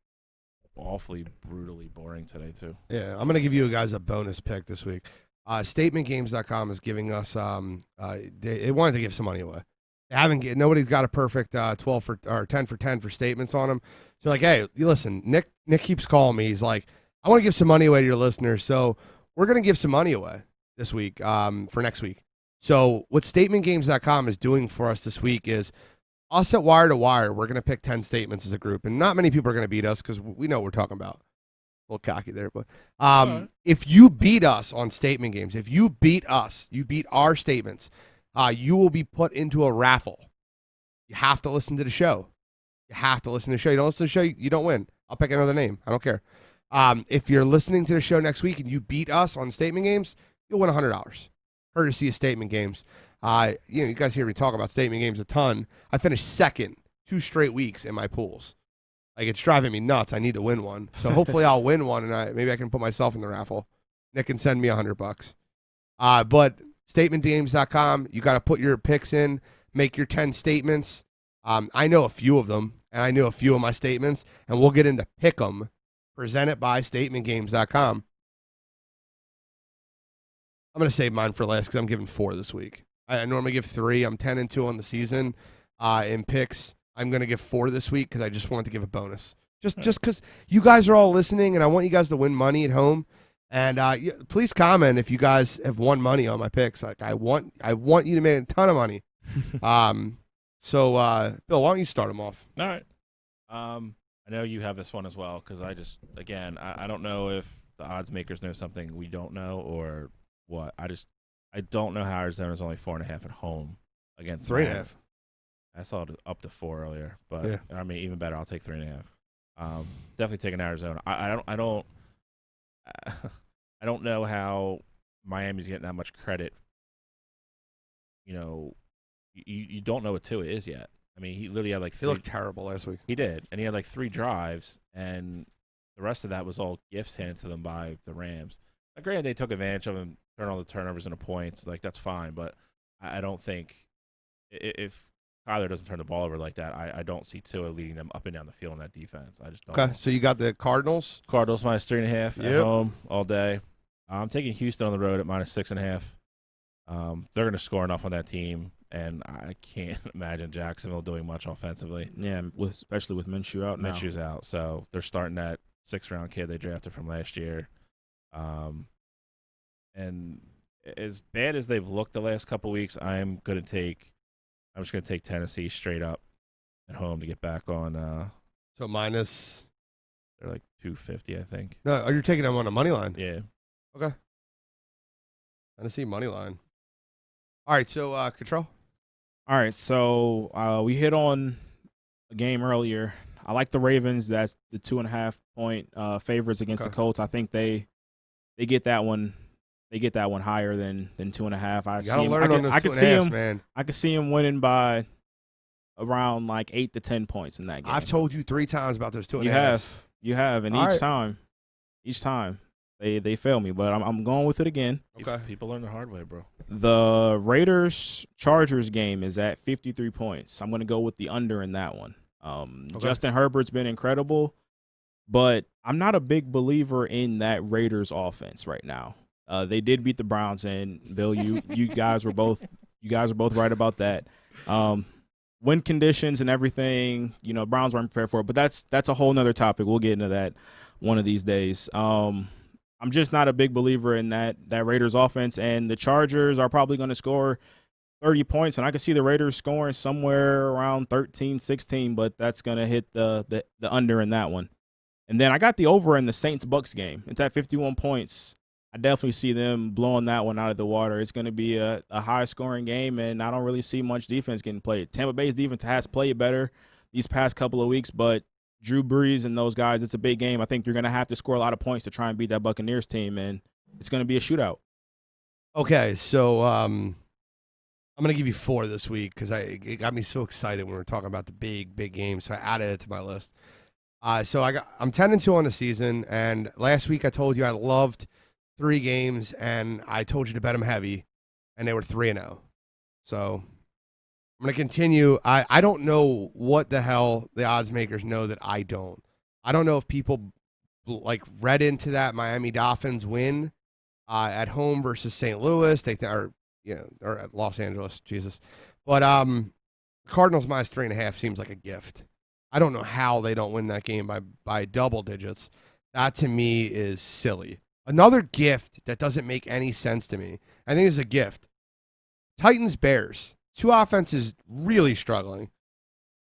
awfully, brutally boring today, too. Yeah, I'm going to give you guys a bonus pick this week. StatementGames.com is giving us they wanted to give some money away. Nobody's got a perfect 12 for or 10 for 10 for statements on them. So like, hey, listen, Nick keeps calling me. He's like, I want to give some money away to your listeners. So we're going to give some money away this week for next week. So what StatementGames.com is doing for us this week is us at Wire to Wire, we're going to pick 10 statements as a group. And not many people are going to beat us because we know what we're talking about. A little cocky there. But if you beat us on Statement Games, if you beat us, you beat our statements, you will be put into a raffle. You have to listen to the show. You have to listen to the show. You don't listen to the show, you don't win. I'll pick another name. I don't care. If you're listening to the show next week and you beat us on Statement Games, you'll win $100. Courtesy of Statement Games. You guys hear me talk about Statement Games a ton. I finished second 2 straight weeks in my pools. Like, it's driving me nuts. I need to win one. So hopefully I'll win one, and maybe I can put myself in the raffle. Nick can send me $100. But StatementGames.com, you got to put your picks in, make your 10 statements. I know a few of them, and I know a few of my statements, and we'll get into PICKEM, presented by StatementGames.com. I'm going to save mine for last because I'm giving 4 this week. I normally give 3. I'm 10-2 on the season in picks. I'm going to give 4 this week because I just wanted to give a bonus. Just because you guys are all listening, and I want you guys to win money at home. And please comment if you guys have won money on my picks. Like, I want you to make a ton of money. So, Bill, why don't you start them off? All right. I know you have this one as well because I don't know if the odds makers know something we don't know or what. I don't know how Arizona's only 4.5 at home against 3.5. I saw it up to 4 earlier, but yeah. I mean, even better, I'll take 3.5. Definitely taking Arizona. I don't know how Miami's getting that much credit. You don't know what Tua is yet. I mean, he literally had like 3. He looked terrible last week. He did, and he had like 3 drives, and the rest of that was all gifts handed to them by the Rams. Granted, they took advantage of him, turned all the turnovers into points. Like, that's fine, but I don't think if Kyler doesn't turn the ball over like that, I don't see Tua leading them up and down the field in that defense. I just don't. Okay, so you got the Cardinals? Cardinals minus 3.5 at home all day. I'm taking Houston on the road at minus 6.5. They're going to score enough on that team, and I can't imagine Jacksonville doing much offensively. Yeah, especially with Minshew out now. Minshew's out, so they're starting that 6th-round kid they drafted from last year. And as bad as they've looked the last couple weeks, I'm just going to take Tennessee straight up at home to get back on. So minus. They're like 250, I think. No, you're taking them on a money line. Yeah. Okay. Tennessee money line. All right, so Control. All right, so we hit on a game earlier. I like the Ravens. That's the 2.5 point favorites against the Colts. I think they get that one. They get that one higher than 2.5. I could see him winning by around like 8 to 10 points in that game. I've told you 3 times about those 2.5. You have, and each time they fail me. But I'm going with it again. Okay. People learn the hard way, bro. The Raiders-Chargers game is at 53 points. I'm going to go with the under in that one. Justin Herbert's been incredible, but I'm not a big believer in that Raiders offense right now. They did beat the Browns, and Bill, you guys were both right about that. Win conditions and everything, Browns weren't prepared for it, but that's a whole nother topic. We'll get into that one of these days. I'm just not a big believer in that Raiders offense, and the Chargers are probably going to score 30 points, and I can see the Raiders scoring somewhere around 13, 16, but that's going to hit the under in that one. And then I got the over in the Saints-Bucks game. It's at 51 points. I definitely see them blowing that one out of the water. It's going to be a high-scoring game, and I don't really see much defense getting played. Tampa Bay's defense has played better these past couple of weeks, but Drew Brees and those guys, it's a big game. I think you're going to have to score a lot of points to try and beat that Buccaneers team, and it's going to be a shootout. Okay, so I'm going to give you 4 this week because it got me so excited when we were talking about the big games, so I added it to my list. I'm 10-2 on the season, and last week I told you I loved 3 games, and I told you to bet them heavy, and they were 3-0. So I'm going to continue. I don't know what the hell the odds makers know that I don't. I don't know if people like read into that Miami Dolphins win at home versus St. Louis. Or at Los Angeles. Jesus, but Cardinals minus 3.5 seems like a gift. I don't know how they don't win that game by double digits. That to me is silly. Another gift that doesn't make any sense to me. I think it's a gift. Titans Bears. Two offenses really struggling.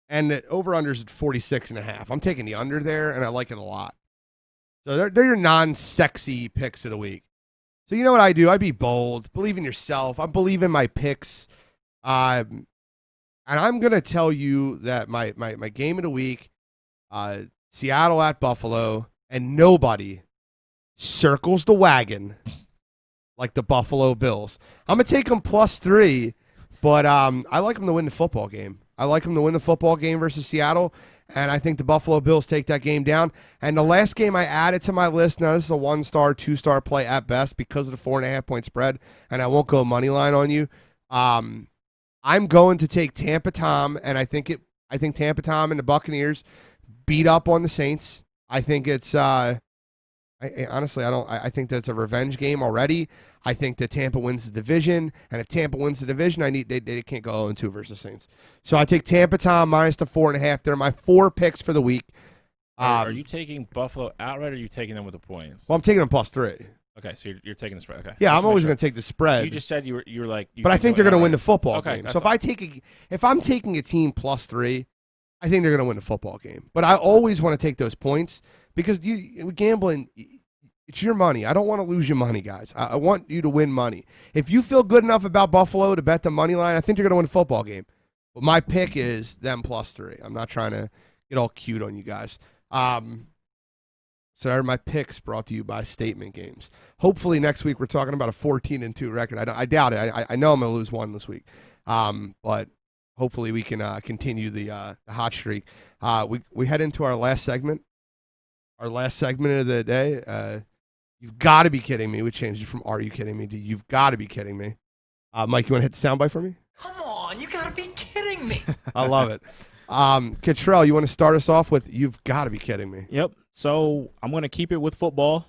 And the over-under's at 46.5. I'm taking the under there, and I like it a lot. So they're your non-sexy picks of the week. So you know what I do? I be bold. Believe in yourself. I believe in my picks. And I'm going to tell you that my game of the week, Seattle at Buffalo, and nobody circles the wagon like the Buffalo Bills. I'm going to take them +3, but I like them to win the football game. I like them to win the football game versus Seattle, and I think the Buffalo Bills take that game down. And the last game I added to my list, now this is a 1-star, 2-star play at best because of the 4.5-point spread, and I won't go money line on you. I'm going to take Tampa Tom, and I think Tampa Tom and the Buccaneers beat up on the Saints. I think it's honestly, I think that's a revenge game already. I think that Tampa wins the division, and if Tampa wins the division, they can't go 0-2 versus Saints. So I take Tampa Tom minus the 4.5. They're my 4 picks for the week. Are you taking Buffalo outright, or are you taking them with the points? Well, I'm taking them +3. Okay, so you're taking the spread. Okay. Yeah, I'm always going to take the spread. You just said you were like. But I think they're going to win the football game. So if I'm taking a team +3, I think they're going to win the football game. But I always want to take those points because gambling, it's your money. I don't want to lose your money, guys. I want you to win money. If you feel good enough about Buffalo to bet the money line, I think they're going to win the football game. But my pick is them +3. I'm not trying to get all cute on you guys. So my picks brought to you by Statement Games. Hopefully next week we're talking about a 14-2 record. I doubt it. I know I'm going to lose one this week. But hopefully we can continue the hot streak. We head into our last segment. Our last segment of the day. You've got to be kidding me. We changed it from "Are you kidding me?" to "You've got to be kidding me." Mike, you want to hit the soundbite for me? Come on, you got to be kidding me. I love it. Cottrell, you want to start us off with "You've got to be kidding me"? Yep. So I'm going to keep it with football.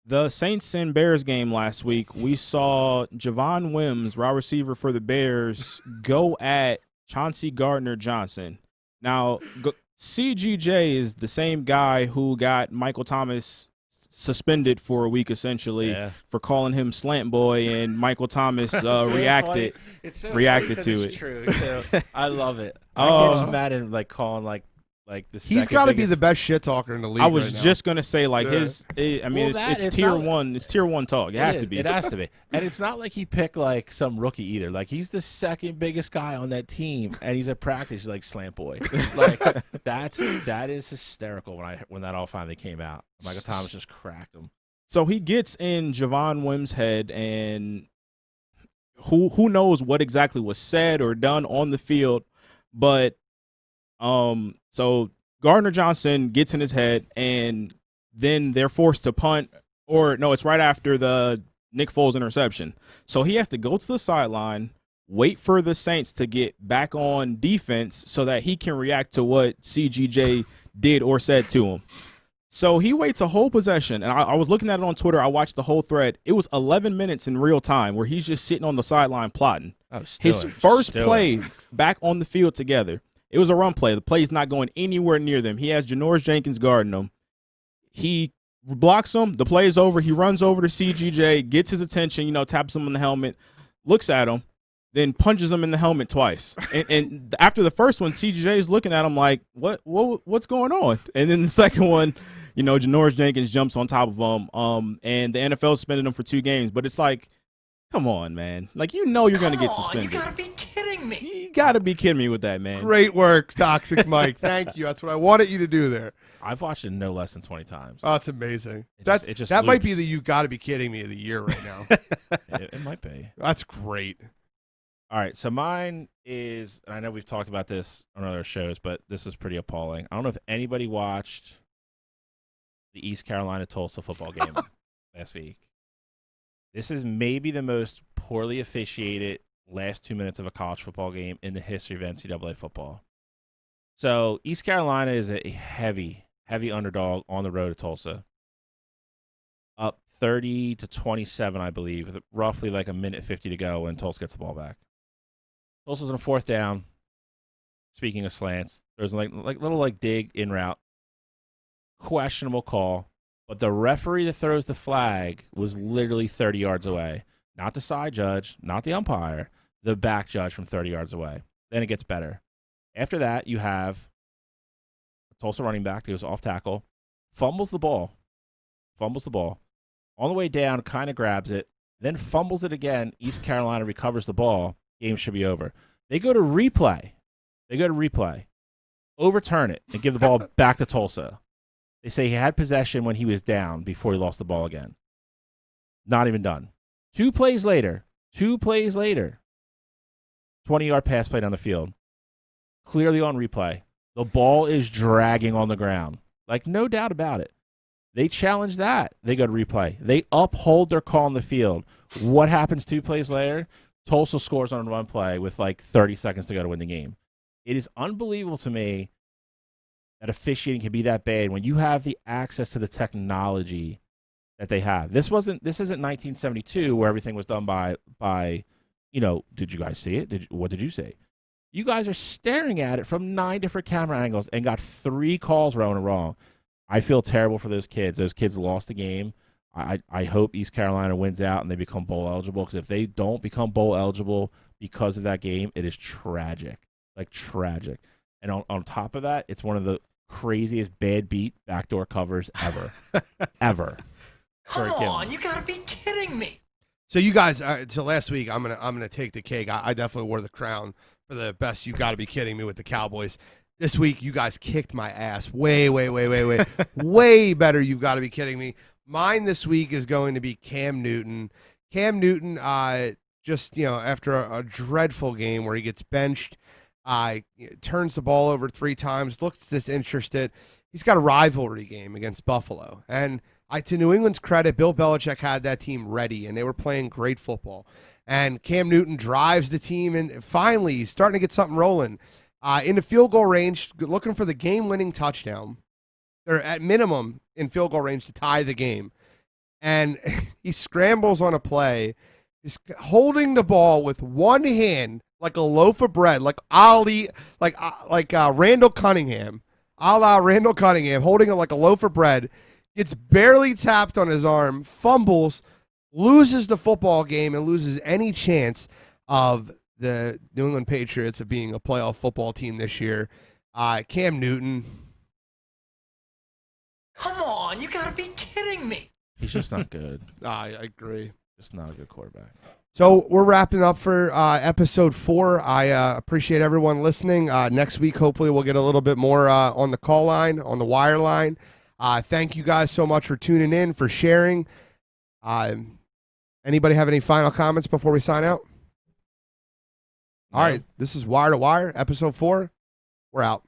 The Saints and Bears game last week, we saw Javon Wims, wide receiver for the Bears, go at Chauncey Gardner-Johnson. Now, CGJ is the same guy who got Michael Thomas suspended for a week, essentially, for calling him slant boy, and Michael Thomas reacted to it. It's true. I love it. I can't just imagine calling like the he's got to be the best shit talker in the league. I was right now. just gonna say it's tier 1. It's tier 1 talk. It has to be. It has to be. And it's not like he picked some rookie either. He's the second biggest guy on that team, and he's at practice like slant boy. That is hysterical when that all finally came out. Michael Thomas just cracked him. So he gets in Javon Wims' head, and who knows what exactly was said or done on the field, but so Gardner-Johnson gets in his head, and then they're forced to punt, or no, it's right after the Nick Foles interception. So he has to go to the sideline, wait for the Saints to get back on defense so that he can react to what CGJ did or said to him. So he waits a whole possession, and I was looking at it on Twitter. I watched the whole thread. It was 11 minutes in real time where he's just sitting on the sideline plotting. His first play back on the field together. It was a run play. The play's not going anywhere near them. He has Janoris Jenkins guarding him. He blocks him. The play is over. He runs over to CGJ, gets his attention, taps him on the helmet, looks at him, then punches him in the helmet twice. And after the first one, CGJ is looking at him like, what's going on? And then the second one, Janoris Jenkins jumps on top of him. And the NFL suspended him for 2 games. But it's like, come on, man. You're going to get suspended. You got to be kidding me. You got to be kidding me with that, man. Great work, Toxic Mike. Thank you. That's what I wanted you to do there. I've watched it no less than 20 times. Oh, it's amazing. It just that might be the "You got to be kidding me" of the year right now. It might be. That's great. All right, so mine is, and I know we've talked about this on other shows, but this is pretty appalling. I don't know if anybody watched the East Carolina-Tulsa football game last week. This is maybe the most poorly officiated last 2 minutes of a college football game in the history of NCAA football. So East Carolina is a heavy underdog on the road to Tulsa. Up 30-27, I believe, with roughly like a minute 50 to go when Tulsa gets the ball back. Tulsa's on a 4th down. Speaking of slants, there's like little dig in route. Questionable call, but the referee that throws the flag was literally 30 yards away. Not the side judge, not the umpire, the back judge from 30 yards away. Then it gets better. After that, you have a Tulsa running back that goes off tackle, fumbles the ball. On the way down, kind of grabs it, then fumbles it again. East Carolina recovers the ball. Game should be over. They go to replay. Overturn it, and give the ball back to Tulsa. They say he had possession when he was down before he lost the ball again. Not even done. 2 plays later, 20-yard pass play down the field. Clearly on replay. The ball is dragging on the ground. Like, no doubt about it. They challenge that. They go to replay. They uphold their call on the field. What happens 2 plays later? Tulsa scores on a run play with like 30 seconds to go to win the game. It is unbelievable to me that officiating can be that bad when you have the access to the technology that they have. This isn't 1972 where everything was done by did you guys see it? What did you say? You guys are staring at it from 9 different camera angles and got 3 calls wrong. I feel terrible for those kids. Those kids lost the game. I hope East Carolina wins out and they become bowl eligible, because if they don't become bowl eligible because of that game, it is tragic. Like, tragic. And on top of that, it's one of the craziest bad beat backdoor covers ever. Ever. Come on, you gotta be kidding me. So you guys, so last week, I'm gonna take the cake. I definitely wore the crown for the best. You got to be kidding me with the Cowboys. This week, you guys kicked my ass. Way better. You've got to be kidding me. Mine this week is going to be Cam Newton. Cam Newton, just after a dreadful game where he gets benched, turns the ball over 3 times, looks disinterested. He's got a rivalry game against Buffalo, and to New England's credit, Bill Belichick had that team ready, and they were playing great football. And Cam Newton drives the team, and finally he's starting to get something rolling. In the field goal range, looking for the game-winning touchdown. They're at minimum in field goal range to tie the game. And he scrambles on a play. He's holding the ball with one hand like a loaf of bread, like Randall Cunningham, a la Randall Cunningham, holding it like a loaf of bread. Gets barely tapped on his arm, fumbles, loses the football game, and loses any chance of the New England Patriots of being a playoff football team this year. Cam Newton. Come on, you gotta be kidding me. He's just not good. I agree. Just not a good quarterback. So we're wrapping up for episode 4. I appreciate everyone listening. Next week, hopefully, we'll get a little bit more on the call line, on the wire line. Thank you guys so much for tuning in, for sharing. Anybody have any final comments before we sign out? All right, this is Wire to Wire, episode 4. We're out.